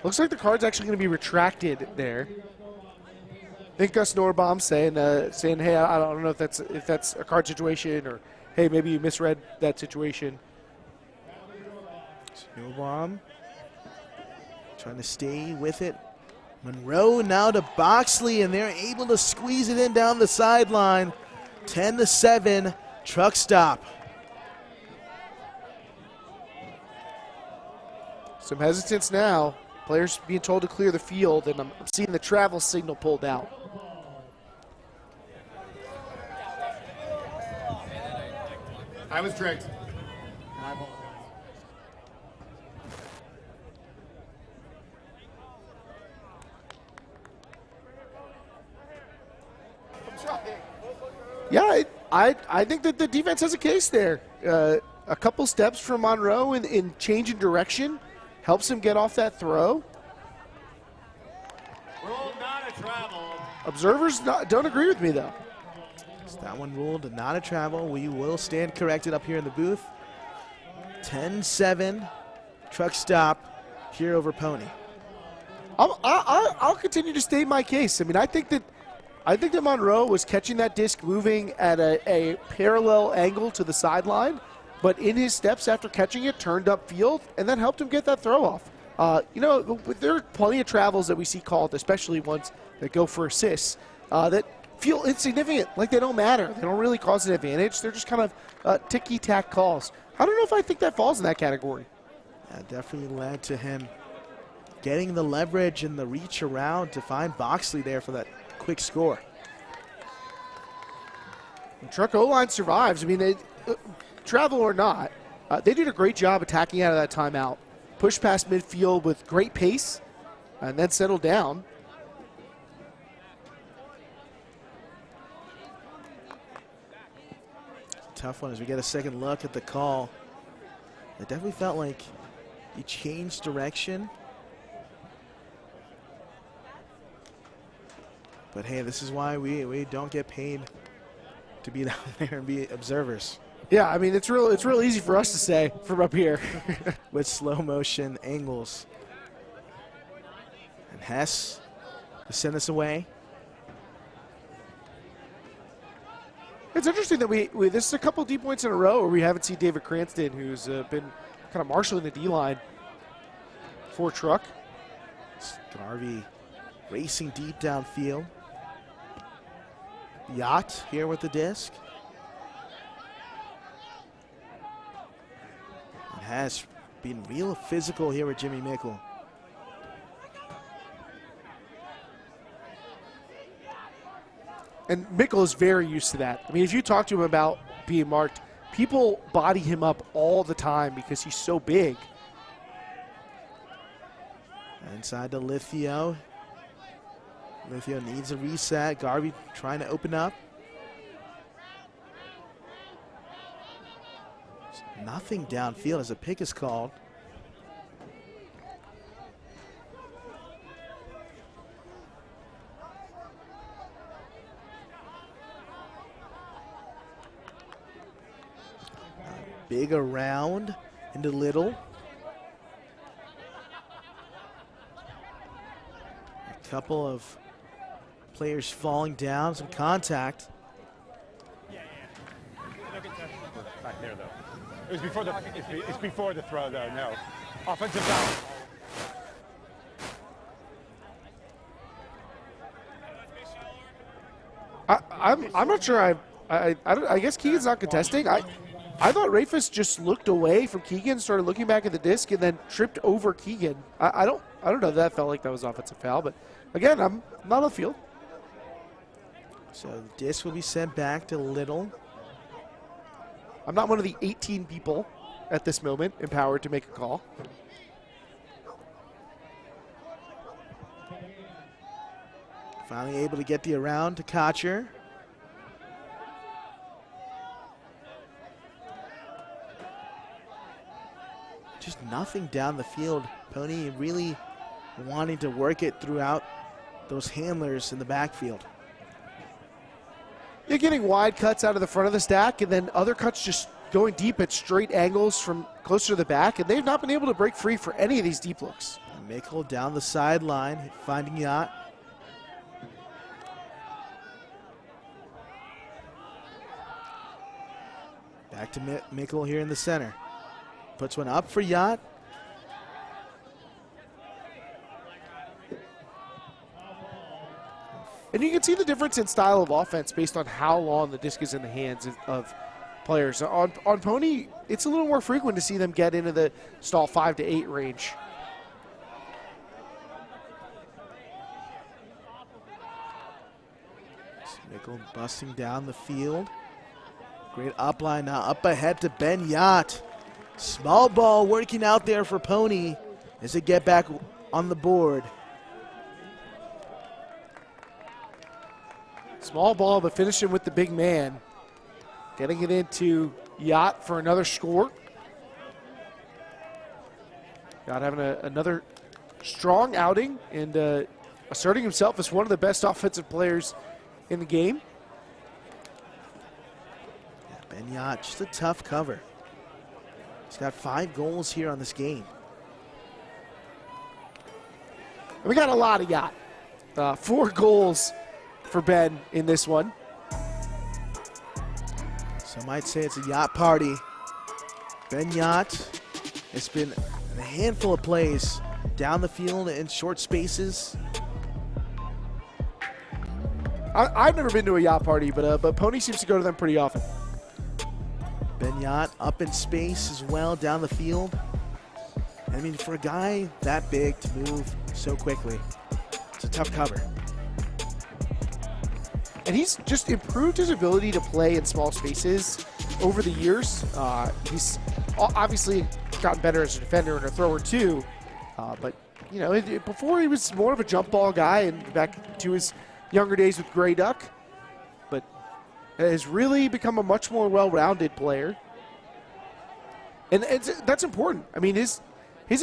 Looks like the card's actually going to be retracted there. I think Gus Norbaum saying, hey, I don't know if that's a card situation, or hey, maybe you misread that situation. Norbaum trying to stay with it. Monroe now to Boxley, and they're able to squeeze it in down the sideline. 10-7, Truck Stop. Some hesitance now. Players being told to clear the field, and I'm seeing the travel signal pulled out. I was tricked. Yeah, I think that the defense has a case there. A couple steps from Monroe in change in direction helps him get off that throw. Rule not a travel. Observers don't agree with me, though. So that one ruled not a travel. We will stand corrected up here in the booth. 10-7, truck stop here over PoNY. I'll continue to state my case. I mean, I think that Monroe was catching that disc moving at a parallel angle to the sideline, but in his steps after catching it, turned upfield, and that helped him get that throw off. There are plenty of travels that we see called, especially ones that go for assists, that feel insignificant, like they don't matter. They don't really cause an advantage. They're just kind of ticky-tack calls. I don't know if I think that falls in that category. That definitely led to him getting the leverage and the reach around to find Boxley there for that quick score. And Truck O-line survives. I mean, travel or not, they did a great job attacking out of that timeout. Push past midfield with great pace and then settled down. Tough one as we get a second look at the call. It definitely felt like he changed direction. But hey, this is why we don't get paid to be down there and be observers. Yeah, I mean, it's real easy for us to say from up here. With slow motion angles. And Hess to send us away. It's interesting that this is a couple deep points in a row where we haven't seen David Cranston, who's been kind of marshaling the D-line for Truck. Garvey racing deep downfield. Yacht here with the disc. And has been real physical here with Jimmy Mickle. And Mickle is very used to that. I mean, if you talk to him about being marked, people body him up all the time because he's so big. Inside to Lithio. Lithio needs a reset. Garvey trying to open up. Nothing downfield as a pick is called. Big around into little. A couple of players falling down, some contact. Back there, though. It was before it's before the throw, though. No, offensive foul. I'm not sure. I guess Keegan's not contesting. I thought Rafus just looked away from Keegan, started looking back at the disc, and then tripped over Keegan. I don't know. That felt like that was offensive foul, but again, I'm not on the field. So the disc will be sent back to Little. I'm not one of the 18 people at this moment empowered to make a call. Finally able to get the around to Kocher. Just nothing down the field. PoNY really wanting to work it throughout those handlers in the backfield. You're getting wide cuts out of the front of the stack, and then other cuts just going deep at straight angles from closer to the back, and they've not been able to break free for any of these deep looks. And Mickle down the sideline, finding Yacht. Back to Mickle here in the center. Puts one up for Yacht. And you can see the difference in style of offense based on how long the disc is in the hands of players. On PoNY, it's a little more frequent to see them get into the stall 5 to 8 range. Mickle busting down the field. Great up line now, up ahead to Ben Yacht. Small ball working out there for PoNY as they get back on the board. Small ball, but finishing with the big man. Getting it into Yacht for another score. Yacht having another strong outing and asserting himself as one of the best offensive players in the game. Ben Yacht, just a tough cover. He's got 5 goals here on this game. We got a lot of Yacht. 4 goals for Ben in this one. Some might say it's a Yacht party. Ben Yacht has been in a handful of plays down the field in short spaces. I've never been to a Yacht party, but PoNY seems to go to them pretty often. Ben Yacht up in space as well down the field. I mean, for a guy that big to move so quickly, it's a tough cover. And he's just improved his ability to play in small spaces over the years. He's obviously gotten better as a defender and a thrower too. But, you know, before he was more of a jump ball guy and back to his younger days with Grey Duck. But has really become a much more well-rounded player. And that's important. I mean, his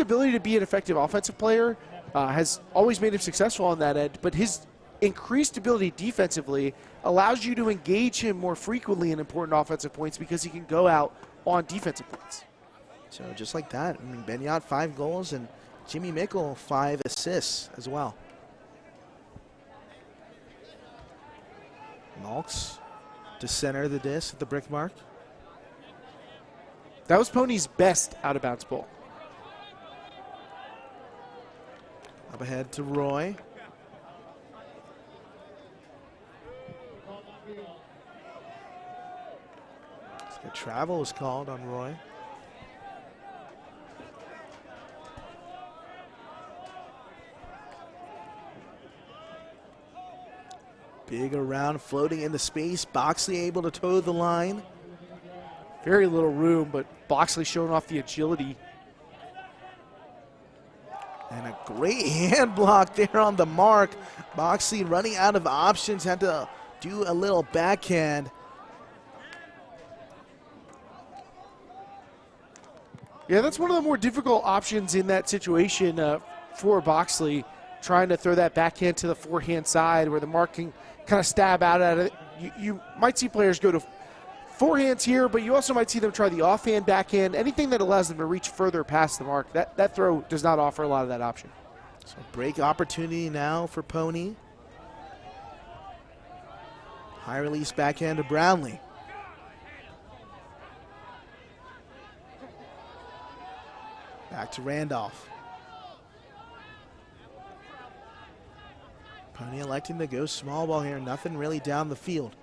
ability to be an effective offensive player has always made him successful on that end, but his increased ability defensively allows you to engage him more frequently in important offensive points because he can go out on defensive points. So just like that, I mean, Ben Yacht 5 goals and Jimmy Mickle 5 assists as well. Malks to center the disc at the brick mark. That was PoNY's best out-of-bounds ball. Up ahead to Roy. So travel was called on Roy. Big around, floating into space. Boxley able to toe the line. Very little room, but Boxley showing off the agility. And a great hand block there on the mark. Boxley running out of options, had to do a little backhand. Yeah, that's one of the more difficult options in that situation for Boxley, trying to throw that backhand to the forehand side where the mark can kind of stab out at it. You might see players go to forehands here, but you also might see them try the offhand, backhand, anything that allows them to reach further past the mark. That throw does not offer a lot of that option. So break opportunity now for PoNY. High release backhand to Brownlee. Back to Randolph. PoNY electing to go small ball here. Nothing really down the field.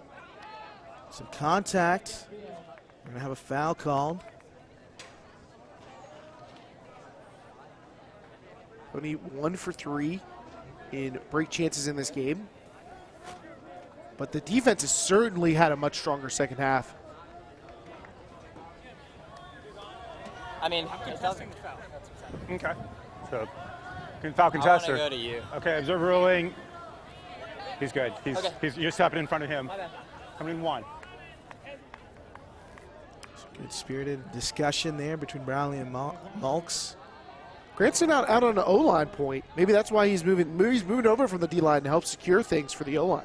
Some contact. We're going to have a foul called. PoNY 1 for 3 in break chances in this game. But the defense has certainly had a much stronger second half. I mean, it doesn't. Okay. So, foul contest. I want to go to you. Okay, observer ruling. He's good. Okay. You're stepping in front of him. Coming in 1. Good spirited discussion there between Brownlee and Malks. Granson out on the O-line point. Maybe that's why he's moving over from the D-line to help secure things for the O-line.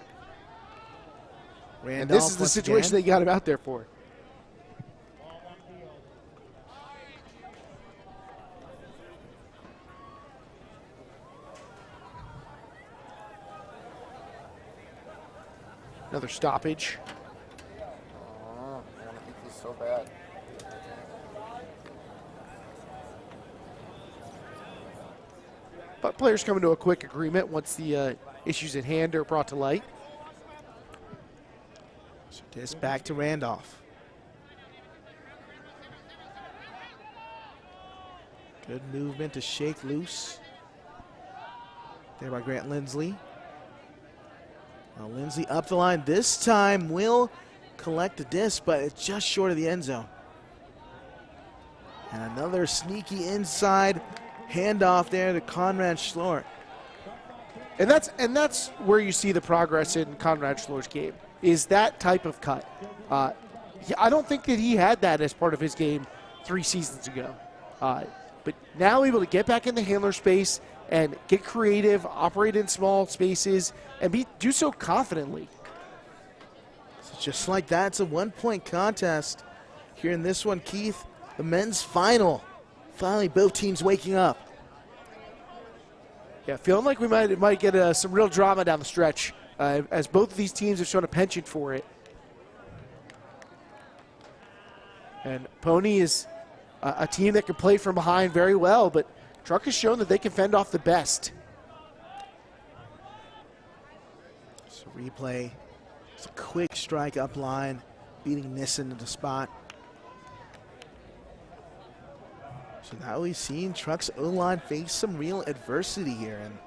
And this is the situation they got him out there for. Another stoppage. Oh, man, I think he's so bad. But players come into a quick agreement once the issues at hand are brought to light. So this back to Randolph. Good movement to shake loose. There by Grant Lindsley. Now Lindsley up the line. This time will collect the disc, but it's just short of the end zone. And another sneaky inside handoff there to Conrad Schlor. And that's where you see the progress in Conrad Schlor's game, is that type of cut. I don't think that he had that as part of his game 3 seasons ago. But now able to get back in the handler space and get creative, operate in small spaces, and do so confidently. So just like that, it's a 1-point contest here in this one, Keith. The men's final. Finally, both teams waking up. Yeah, feeling like we might get some real drama down the stretch as both of these teams have shown a penchant for it. And PoNY is a team that can play from behind very well, but Truck has shown that they can fend off the best. So replay. It's a quick strike up line, beating Nissen into the spot. So now we've seen Truck's O-line face some real adversity here, and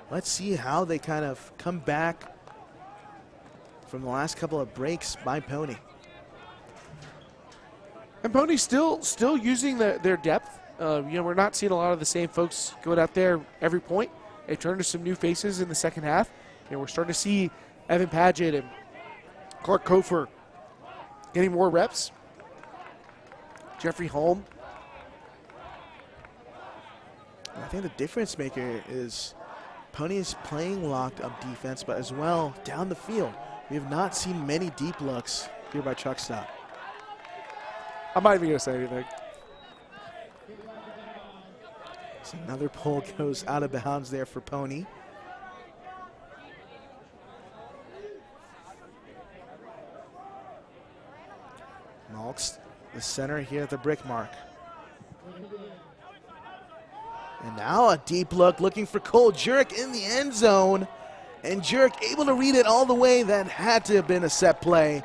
let's see how they kind of come back from the last couple of breaks by PoNY. And PoNY still using their depth. We're not seeing a lot of the same folks going out there every point. They turned to some new faces in the second half. We're starting to see Evan Padgett and Clark Kofer getting more reps. Jeffrey Holm. I think the difference maker is PoNY is playing locked up defense, but as well down the field. We have not seen many deep looks here by Truck Stop. I'm not even going to say anything. So another pull goes out of bounds there for PoNY. Malks, the center here at the brick mark. And now a deep look looking for Cole Jurek in the end zone. And Jurek able to read it all the way. That had to have been a set play.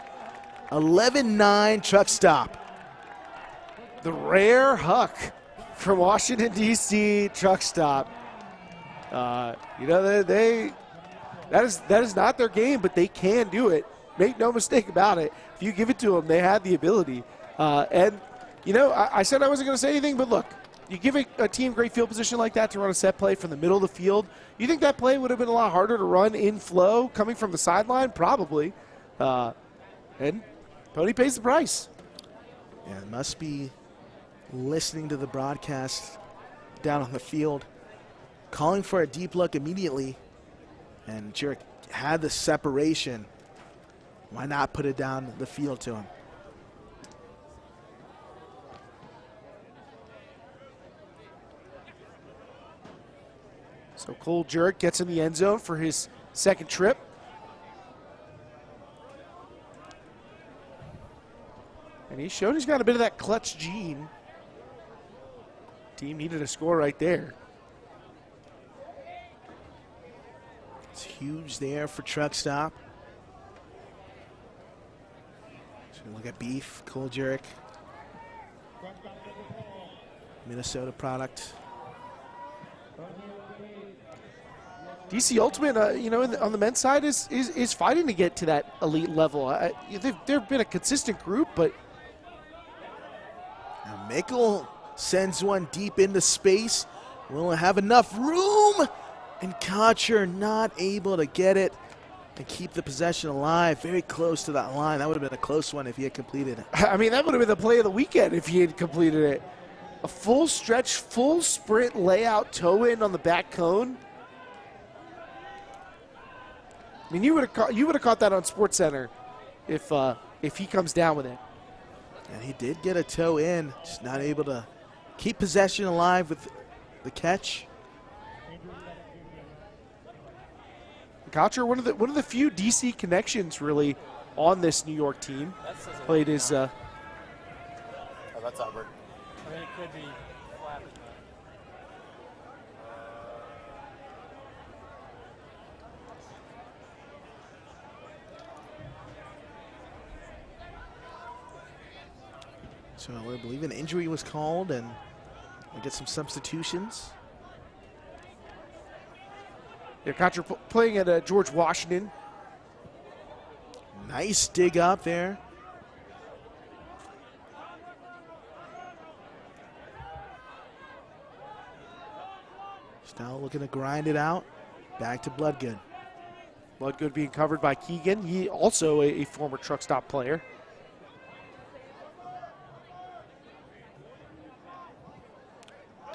11-9 Truck Stop. The rare huck from Washington, D.C. Truck Stop. That is not their game, but they can do it. Make no mistake about it. If you give it to them, they have the ability. I said I wasn't going to say anything, but look, you give a team great field position like that to run a set play from the middle of the field. You think that play would have been a lot harder to run in flow coming from the sideline? Probably. And PoNY pays the price. Yeah, it must be listening to the broadcast down on the field, calling for a deep look immediately, and Jurek had the separation. Why not put it down the field to him? So Cole Jurek gets in the end zone for his second trip. And he's shown he's got a bit of that clutch gene. Team needed a score right there. It's huge there for Truck Stop. So look at Beef, Cole Jurek. Minnesota product. DC Ultimate, on the men's side is fighting to get to that elite level. They've been a consistent group, but now Mickle sends one deep into space. Will have enough room, and Kocher not able to get it and keep the possession alive. Very close to that line. That would have been a close one if he had completed it. I mean, that would have been the play of the weekend if he had completed it. A full stretch, full sprint layout toe in on the back cone. I mean, you would have caught that on SportsCenter if he comes down with it. And he did get a toe in, just not able to keep possession alive with the catch. Kocher, one of the few DC connections really on this New York team. Played his. Oh, that's Albert. I mean, it could be flat. So I believe an injury was called, and we'll get some substitutions. Yeah, Kocher playing at George Washington. Nice dig up there. Still looking to grind it out. Back to Bloodgood. Bloodgood being covered by Keegan. He also a former Truck Stop player.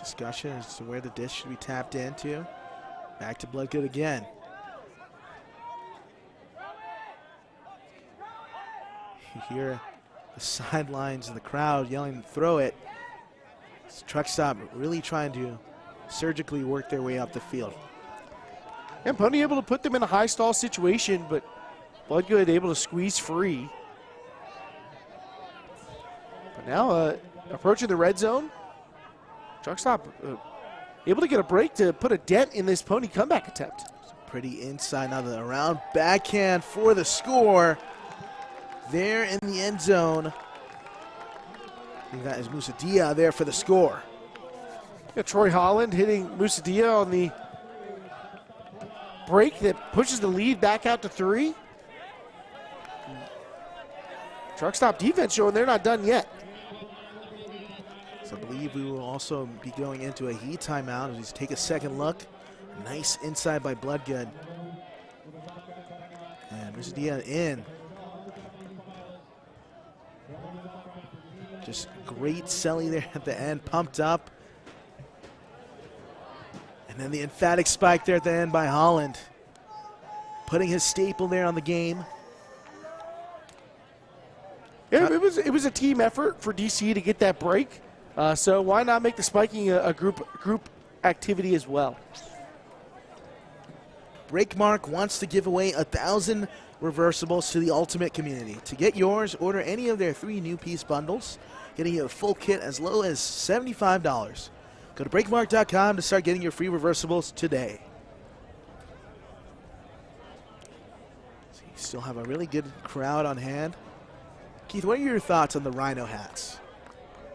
discussion as to where the dish should be tapped into. Back to Bloodgood again. You hear the sidelines and the crowd yelling, throw it. It's Truck Stop really trying to surgically work their way up the field. And PoNY able to put them in a high stall situation, but Bloodgood able to squeeze free. But now approaching the red zone. Truck Stop able to get a break to put a dent in this PoNY comeback attempt. Pretty inside now, the around backhand for the score. There in the end zone. I think that is Musadia there for the score. Yeah, Troy Holland hitting Musadia on the break that pushes the lead back out to 3. Truck Stop defense showing they're not done yet. So I believe we will also be going into a heat timeout as we take a second look. Nice inside by Bloodgood. And Musadia in. Just great selling there at the end, pumped up. And then the emphatic spike there at the end by Holland. Putting his staple there on the game. Yeah, it was a team effort for DC to get that break. So why not make the spiking a group activity as well? Breakmark wants to give away 1,000 reversibles to the Ultimate community. To get yours, order any of their 3 new piece bundles, getting you a full kit as low as $75. Go to breakmark.com to start getting your free reversibles today. So you still have a really good crowd on hand. Keith, what are your thoughts on the Rhino hats?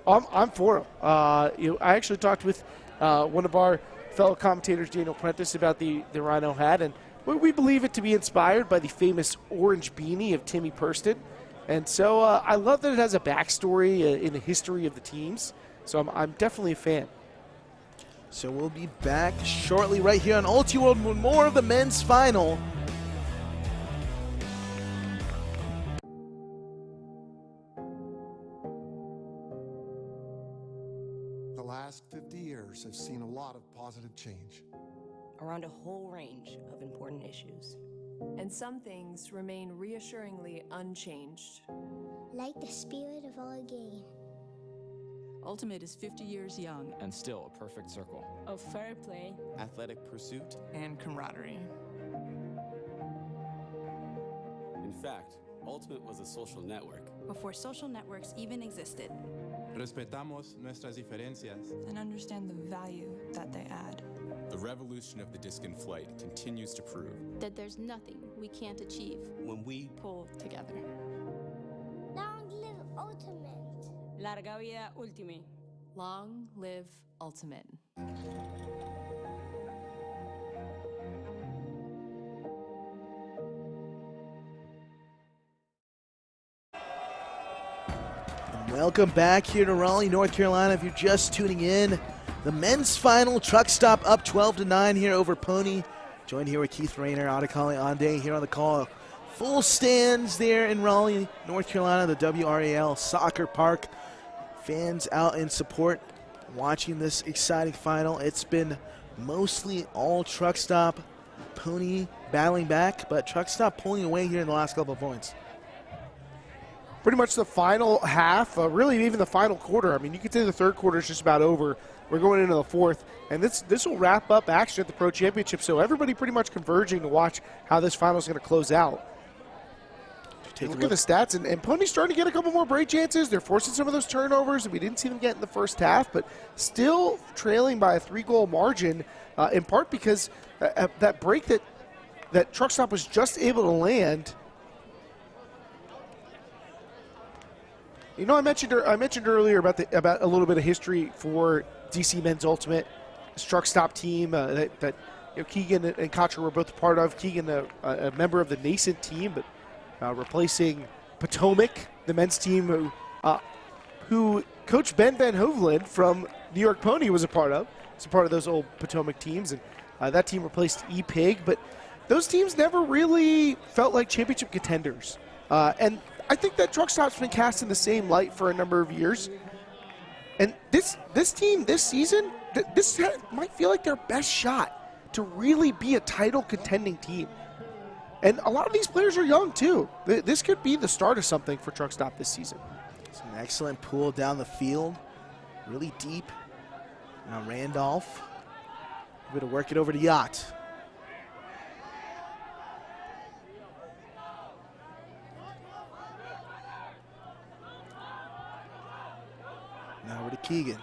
I'm for them. I actually talked with one of our fellow commentators, Daniel Prentice, about the Rhino hat, and we believe it to be inspired by the famous orange beanie of Timmy Purston. And so I love that it has a backstory in the history of the teams. So I'm definitely a fan. So we'll be back shortly right here on Ultiworld with more of the men's final. The last 50 years have seen a lot of positive change around a whole range of important issues. And some things remain reassuringly unchanged. Like the spirit of our game. Ultimate is 50 years young. And still a perfect circle. Of fair play, athletic pursuit, and camaraderie. In fact, Ultimate was a social network. Before social networks even existed. Respetamos nuestras diferencias. And understand the value that they add. The revolution of the disc in flight continues to prove that there's nothing we can't achieve when we pull together. Long live Ultimate. Larga vida Ultimate. Long live Ultimate. Welcome back here to Raleigh, North Carolina. If you're just tuning in, the men's final, Truck Stop up 12-9 here over PoNY. Joined here with Keith Rayner, Adekale Ande here on the call. Full stands there in Raleigh, North Carolina, the WRAL Soccer Park. Fans out in support watching this exciting final. It's been mostly all Truck Stop, PoNY battling back, but Truck Stop pulling away here in the last couple of points. Pretty much the final half, really even the final quarter. I mean, you could say the third quarter is just about over. We're going into the fourth, and this will wrap up action at the Pro Championship, so everybody pretty much converging to watch how this final is going to close out. Look at the stats, and PoNY's starting to get a couple more break chances. They're forcing some of those turnovers that we didn't see them get in the first half, but still trailing by a 3-goal margin, in part because that break that Truck Stop was just able to land. You know, I mentioned earlier about a little bit of history for DC Men's Ultimate, this Truck Stop team that Keegan and Kocher were both a part of. Keegan, a member of the nascent team, but replacing Potomac, the men's team who Coach Ben Van Hovland from New York PoNY was a part of. It's a part of those old Potomac teams, and that team replaced E-Pig, but those teams never really felt like championship contenders. And I think that Truck Stop's been cast in the same light for a number of years. And this team this season, this might feel like their best shot to really be a title contending team. And a lot of these players are young too. This could be the start of something for Truck Stop this season. It's an excellent pull down the field, really deep. Now Randolph, going to work it over to Yacht. Now over to Keegan.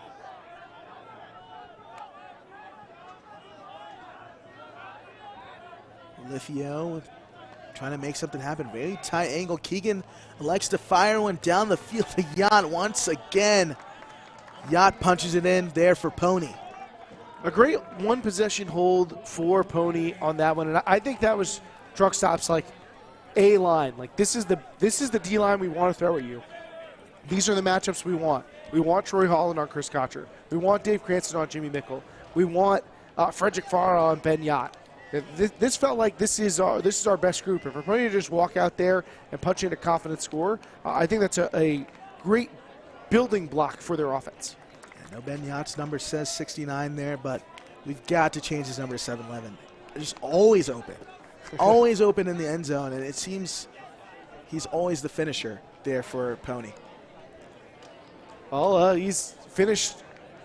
Lithio trying to make something happen. Very tight angle. Keegan elects to fire one down the field to Yacht once again. Yacht punches it in there for PoNY. A great one possession hold for PoNY on that one, and I think that was Truck Stop's like A line. Like this is the D line we want to throw at you. These are the matchups we want. We want Troy Holland on Chris Kotcher. We want Dave Cranston on Jimmy Mickle. We want Frederick Farah on Ben Yacht. This felt like this is our best group. If we're going to just walk out there and punch in a confident score, I think that's a great building block for their offense. I know Ben Yacht's number says 69 there, but we've got to change his number to 711. Just always open. Always open in the end zone, and it seems he's always the finisher there for PoNY. Well, he's finished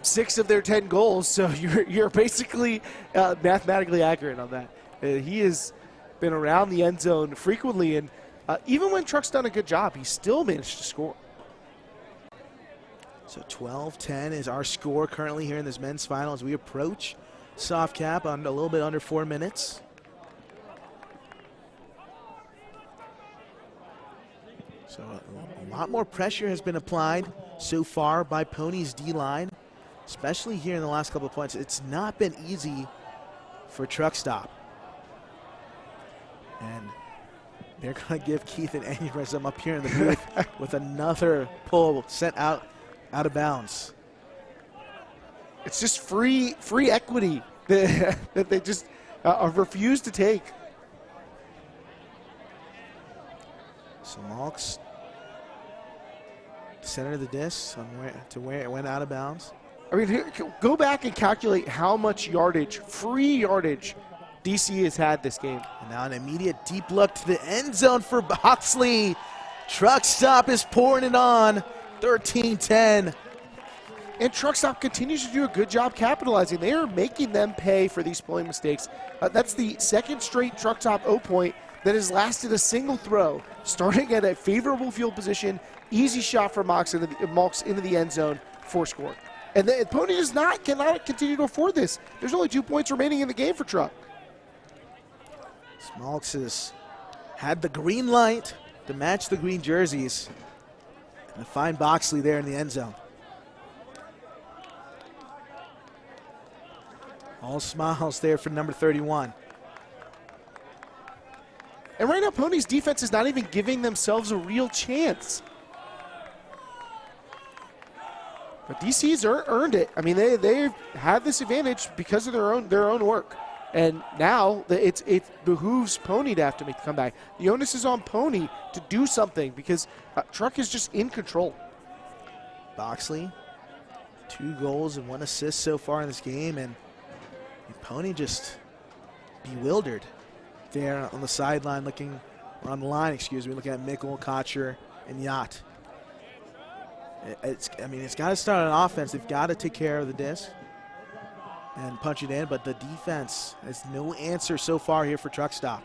6 of their 10 goals, so you're basically mathematically accurate on that. He has been around the end zone frequently, and even when Truck's done a good job, he still managed to score. So 12-10 is our score currently here in this men's final as we approach soft cap on a little bit under 4 minutes. So a lot more pressure has been applied so far by PoNY's D-line, especially here in the last couple of points. It's not been easy for Truck Stop. And they're going to give Keith an aneurysm up here in the booth with another pull sent out of bounds. It's just free equity that they just refuse to take. So Malks center of the disc to where it went out of bounds. I mean, here, go back and calculate how much yardage, free yardage, DC has had this game. And now an immediate deep look to the end zone for Boxley. Truck Stop is pouring it on. 13-10. And Truck Stop continues to do a good job capitalizing. They are making them pay for these pulling mistakes. That's the second straight Truck Stop O point that has lasted a single throw, starting at a favorable field position, easy shot for Malks into the end zone for score. And the PoNY cannot continue to afford this. There's only 2 points remaining in the game for Truck. Malks has had the green light to match the green jerseys. And to find Boxley there in the end zone. All smiles there for number 31. And right now, PoNY's defense is not even giving themselves a real chance. But DC's earned it. I mean, they've had this advantage because of their own work. And now it behooves PoNY to have to make the comeback. The onus is on PoNY to do something because Truck is just in control. Boxley, 2 goals and 1 assist so far in this game, and PoNY just bewildered there on the sideline looking, or on the line, excuse me, looking at Mickle, Kotcher, and Yacht. It's got to start on offense. They've got to take care of the disc and punch it in, but the defense has no answer so far here for Truck Stop.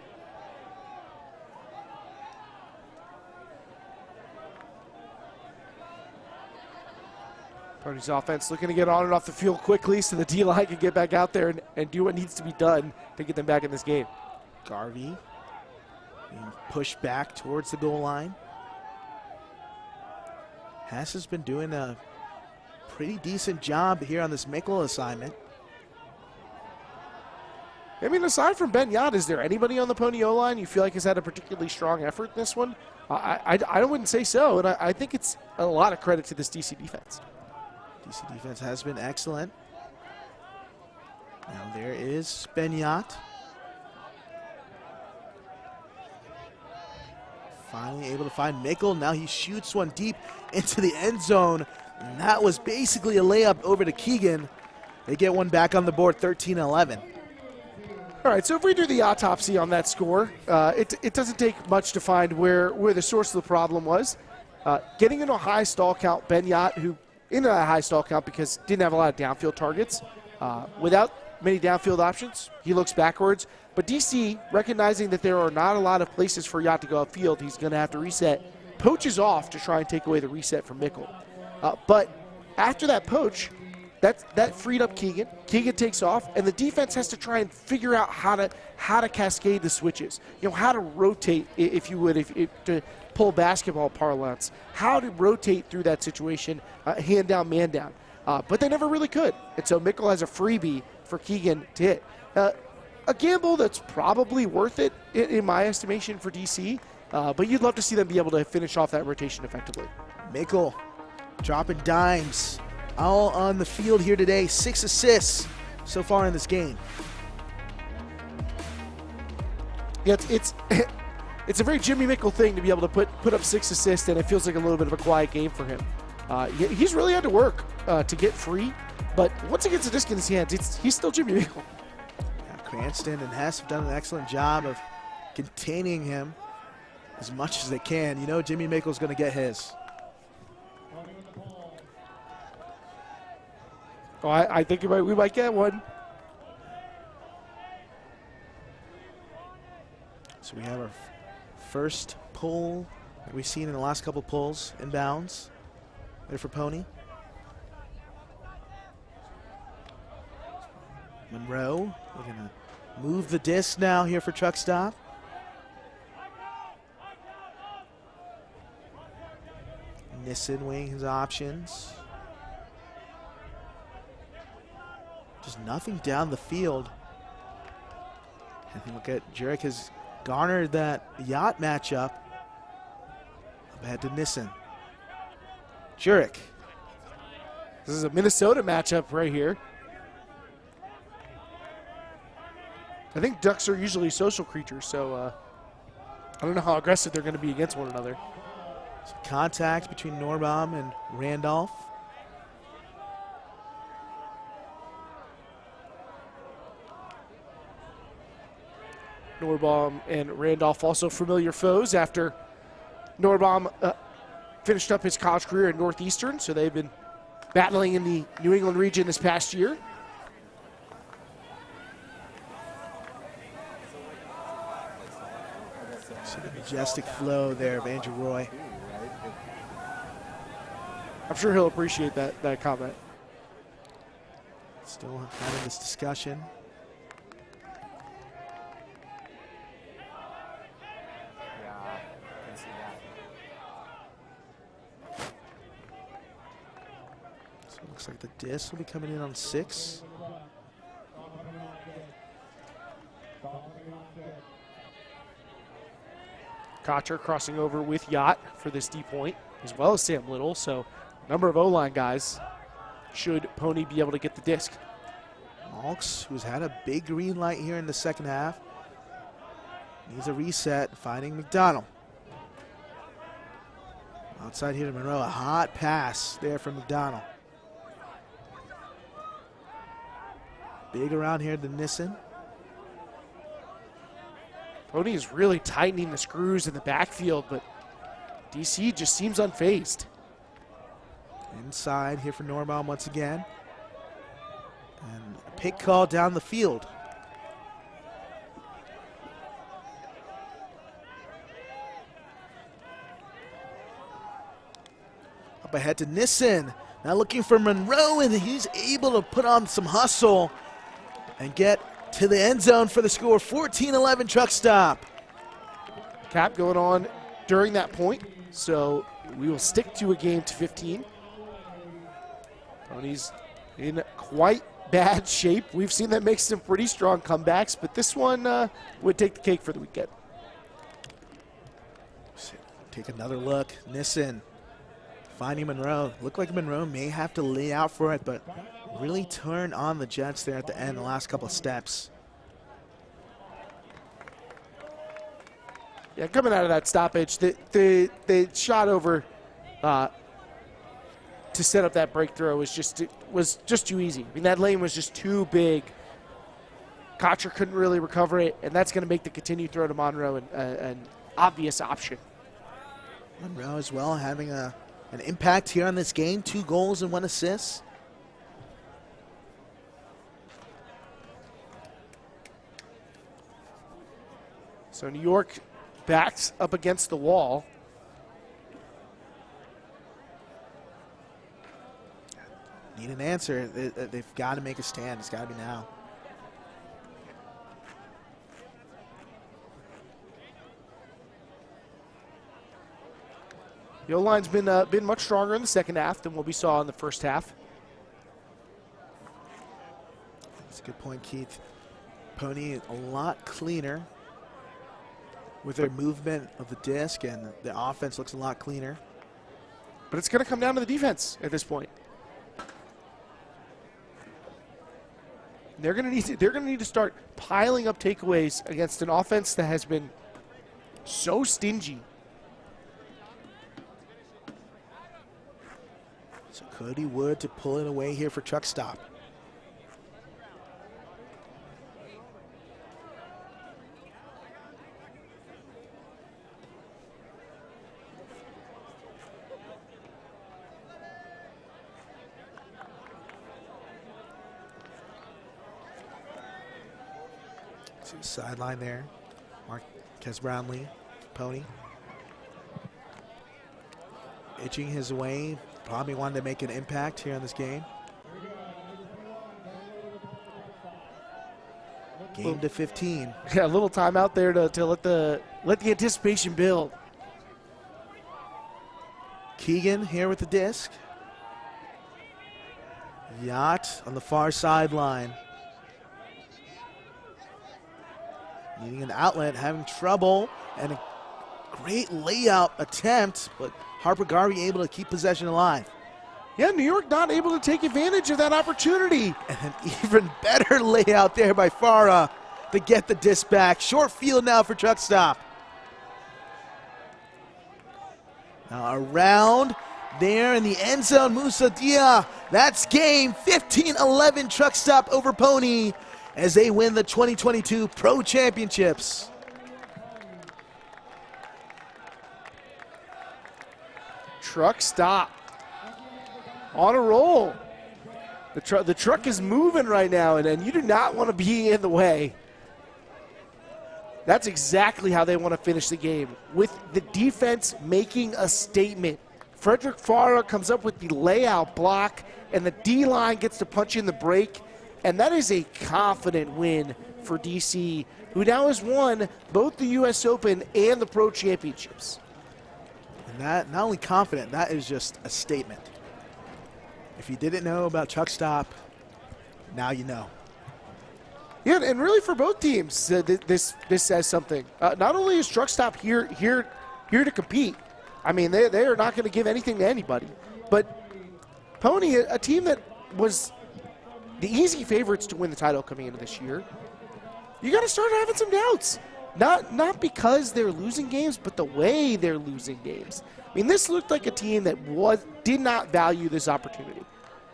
PoNY's offense looking to get on and off the field quickly so the D-line can get back out there and do what needs to be done to get them back in this game. Garvey being pushed back towards the goal line. Hess has been doing a pretty decent job here on this Mickle assignment. I mean, aside from Ben Yacht, is there anybody on the PoNY O-line you feel like has had a particularly strong effort in this one? I wouldn't say so, and I think it's a lot of credit to this DC defense. DC defense has been excellent. Now there is Ben Yacht. Finally able to find Mickle. Now he shoots one deep into the end zone. And that was basically a layup over to Keegan. They get one back on the board, 13-11. All right, so if we do the autopsy on that score, it doesn't take much to find where the source of the problem was. Getting into a high stall count, Ben Yacht, who into a high stall count because didn't have a lot of downfield targets. Without many downfield options, he looks backwards. But DC, recognizing that there are not a lot of places for Yacht to go upfield, he's going to have to reset, poaches off to try and take away the reset from Mickle. But after that poach, that freed up Keegan. Keegan takes off, and the defense has to try and figure out how to cascade the switches. How to rotate, if you would, to pull basketball parlance. How to rotate through that situation, hand down, man down. But they never really could. And so Mickle has a freebie for Keegan to hit. A gamble that's probably worth it, in my estimation, for DC. But you'd love to see them be able to finish off that rotation effectively. Mickle dropping dimes. All on the field here today. 6 assists so far in this game. Yeah, it's a very Jimmy Mickle thing to be able to put up 6 assists, and it feels like a little bit of a quiet game for him. He's really had to work to get free, but once he gets a disc in his hands, he's still Jimmy Mickle. Yeah, Cranston and Hess have done an excellent job of containing him as much as they can. Jimmy Mickle's going to get his. Oh, I think we might get one. So we have our first pull that we've seen in the last couple pulls inbounds. There for PoNY. Monroe, we're going to move the disc now here for truck stop. Nissen weighing his options. Just nothing down the field. And look at Jurek has garnered that Yacht matchup. Up ahead to Nissen. Jurek. This is a Minnesota matchup right here. I think ducks are usually social creatures, so I don't know how aggressive they're going to be against one another. Some contact between Norbaum and Randolph. Norbaum and Randolph also familiar foes after Norbaum finished up his college career at Northeastern, so they've been battling in the New England region this past year. See the majestic flow there of Andrew Roy. I'm sure he'll appreciate that comment. Still having this discussion. Looks like the disc will be coming in on 6. Kocher crossing over with Yacht for this D-point, as well as Sam Little. So a number of O-line guys should PoNY be able to get the disc. Malks, who's had a big green light here in the second half, needs a reset, finding McDonald. Outside here to Monroe, a hot pass there from McDonald. Big around here to Nissen. PoNY is really tightening the screws in the backfield, but DC just seems unfazed. Inside here for Norbaum once again. And a pick call down the field. Up ahead to Nissen. Now looking for Monroe, and he's able to put on some hustle and get to the end zone for the score. 14-11 truck stop. Cap going on during that point, so we will stick to a game to 15. PoNY's in quite bad shape. We've seen them make some pretty strong comebacks, but this one would take the cake for the weekend. Take another look. Nissen finding Monroe. Looked like Monroe may have to lay out for it, but really turn on the Jets there at the end, the last couple of steps. Yeah, coming out of that stoppage, the shot over to to set up that breakthrow was just too easy. I mean, that lane was just too big. Kocher couldn't really recover it, and that's going to make the continued throw to Monroe an obvious option. Monroe as well having an impact here on this game. 2 goals and 1 assist. So New York backs up against the wall. Need an answer. They've got to make a stand. It's got to be now. The O-line's been much stronger in the second half than what we saw in the first half. That's a good point, Keith. PoNY a lot cleaner with their movement of the disc, and the offense looks a lot cleaner. But it's going to come down to the defense at this point. They're going to need to start piling up takeaways against an offense that has been so stingy. So Cody Wood to pull it away here for truck stop. See the sideline there. Marquez Brownlee, PoNY. Itching his way. Probably wanted to make an impact here in this game. Game to 15. Yeah, a little time out there to let the anticipation build. Keegan here with the disc. Yacht on the far sideline. Needing an outlet, having trouble, and a great layout attempt, but Harper Garvey able to keep possession alive. Yeah, New York not able to take advantage of that opportunity. And an even better layout there by Farah to get the disc back. Short field now for truck stop. Now around there in the end zone, Musa Dia. That's game 15-11 truck stop over PoNY as they win the 2022 Pro Championships. Truck stop. On a roll. The truck is moving right now, and you do not want to be in the way. That's exactly how they want to finish the game, with the defense making a statement. Frederick Farah comes up with the layout block, and the D-line gets to punch in the break, and that is a confident win for DC, who now has won both the U.S. Open and the Pro Championships. And that, not only confident, that is just a statement. If you didn't know about truck stop, now you know. Yeah, and really for both teams, this says something. Not only is truck stop here to compete. I mean, they are not going to give anything to anybody. But PoNY, a team that was the easy favorites to win the title coming into this year, you got to start having some doubts. Not because they're losing games, but the way they're losing games. I mean, this looked like a team that did not value this opportunity.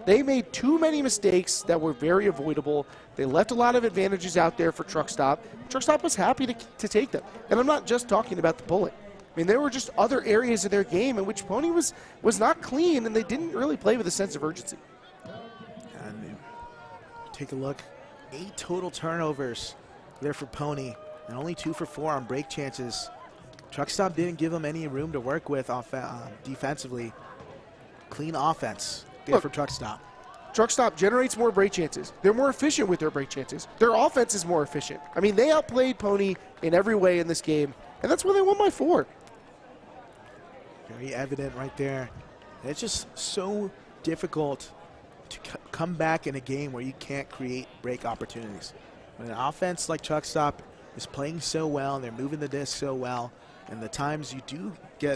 They made too many mistakes that were very avoidable. They left a lot of advantages out there for truck stop. Truck stop was happy to take them. And I'm not just talking about the bullet. I mean, there were just other areas of their game in which PoNY was not clean, and they didn't really play with a sense of urgency. And take a look. 8 total turnovers there for PoNY, and only 2 for 4 on break chances. Truck stop didn't give them any room to work with defensively. Clean offense there for truck stop. Truck stop generates more break chances. They're more efficient with their break chances. Their offense is more efficient. I mean, they outplayed PoNY in every way in this game, and that's why they won by 4. Very evident right there. And it's just so difficult to come back in a game where you can't create break opportunities. When an offense like truck stop is playing so well and they're moving the disc so well, and the times you do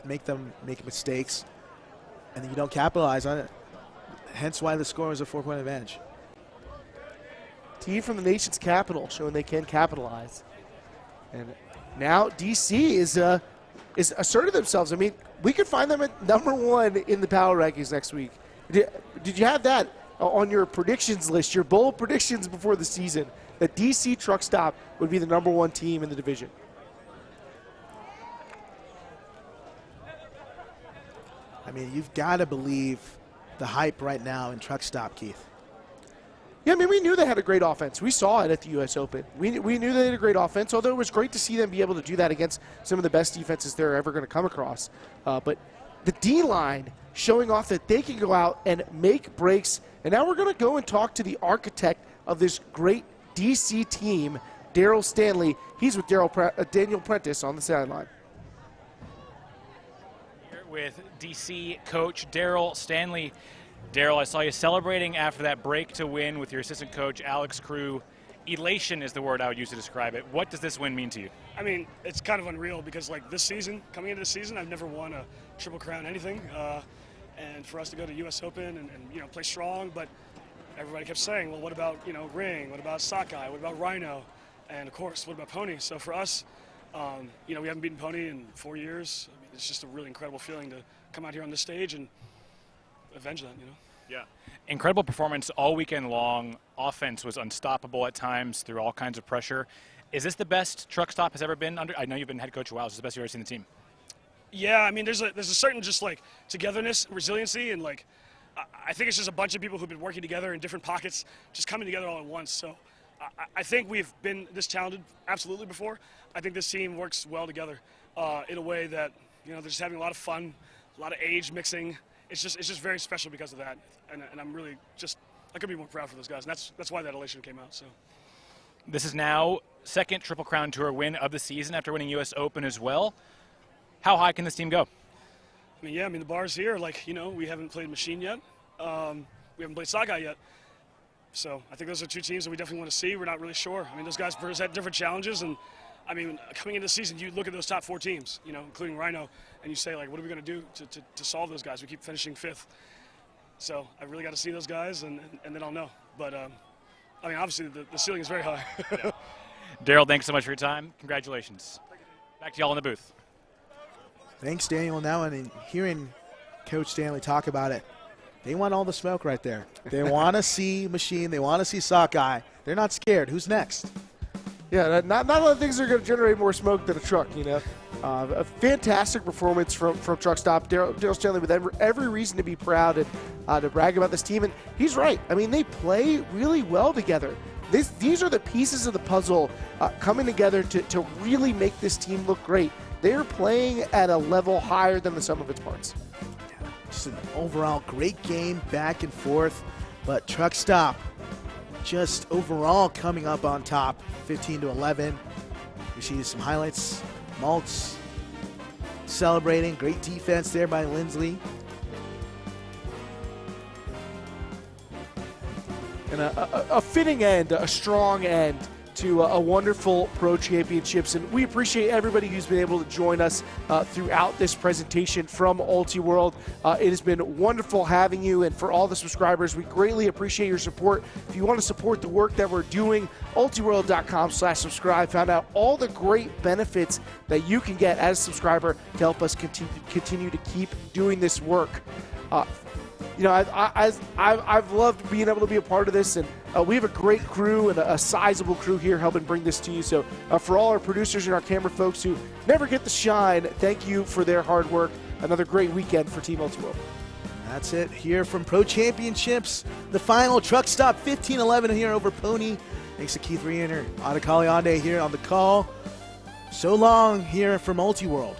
make them make mistakes and you don't capitalize on it, hence why the score is a 4-point advantage. Team from the nation's capital showing they can capitalize. And now DC is asserted themselves. I mean, we could find them at #1 in the power rankings next week. Did you have that on your predictions list, your bold predictions before the season, that DC Truck Stop would be the #1 team in the division? I mean, you've got to believe the hype right now in Truck Stop, Keith. Yeah, I mean, we knew they had a great offense. We saw it at the U.S. Open. We knew they had a great offense, although it was great to see them be able to do that against some of the best defenses they're ever going to come across. But the D-line showing off that they can go out and make breaks. And now we're going to go and talk to the architect of this great DC team, Daryl Stanley. He's with Daniel Prentice on the sideline. Here with DC coach Daryl Stanley. Daryl, I saw you celebrating after that break to win with your assistant coach, Alex Crew. Elation is the word I would use to describe it. What does this win mean to you? I mean, it's kind of unreal because, like, this season, coming into the season, I've never won a Triple Crown anything. And for us to go to U.S. Open and you know, play strong, but everybody kept saying, well, what about, you know, Ring? What about Sockeye? What about Rhino? And, of course, what about PoNY? So for us, you know, we haven't beaten PoNY in 4 years. I mean, it's just a really incredible feeling to come out here on this stage and avenge that, you know? Yeah. Incredible performance all weekend long. Offense was unstoppable at times through all kinds of pressure. Is this the best Truck Stop has ever been under? I know you've been head coach a while. Is this the best you've ever seen the team? Yeah, I mean, there's a certain just like togetherness, resiliency, and like I think it's just a bunch of people who've been working together in different pockets, just coming together all at once. So I think we've been this talented absolutely before. I think this team works well together in a way that, you know, they're just having a lot of fun, a lot of age mixing. It's just very special because of that, and I'm really just I couldn't be more proud for those guys, and that's why that elation came out. So. This is now second Triple Crown Tour win of the season after winning U.S. Open as well. How high can this team go? I mean, yeah, I mean, the bar's here. Like, you know, we haven't played Machine yet. We haven't played Sockeye yet. So I think those are two teams that we definitely want to see. We're not really sure. I mean, those guys had different challenges. And, I mean, coming into the season, you look at those top 4 teams, you know, including Rhino, and you say, like, what are we going to do to solve those guys? We keep finishing 5th. So I really got to see those guys, and then I'll know. But, I mean, obviously, the ceiling is very high. Yeah. Daryl, thanks so much for your time. Congratulations. Back to y'all in the booth. Thanks, Daniel. Now, and hearing Coach Stanley talk about it, they want all the smoke right there. They want to see Machine. They want to see Sockeye. They're not scared. Who's next? Yeah, not a lot of things are going to generate more smoke than a truck, you know. A fantastic performance from Truck Stop. Daryl Stanley with every reason to be proud and to brag about this team. And he's right. I mean, they play really well together. These are the pieces of the puzzle coming together to really make this team look great. They're playing at a level higher than the sum of its parts. Just an overall great game, back and forth. But Truck Stop just overall coming up on top, 15-11. We see some highlights. Maltz celebrating. Great defense there by Lindsley. And a fitting end, a strong end to a wonderful Pro Championships. And we appreciate everybody who's been able to join us throughout this presentation from UltiWorld. It has been wonderful having you, and for all the subscribers, we greatly appreciate your support. If you want to support the work that we're doing, ultiworld.com/subscribe. Found out all the great benefits that you can get as a subscriber to help us continue to keep doing this work. You know, I've loved being able to be a part of this, and we have a great crew and a sizable crew here helping bring this to you. So for all our producers and our camera folks who never get the shine, thank you for their hard work. Another great weekend for Team UltiWorld. That's it here from Pro Championships. The final Truck Stop 15-11 here over PoNY. Thanks to Keith Riener, Adekaliande here on the call. So long here from UltiWorld.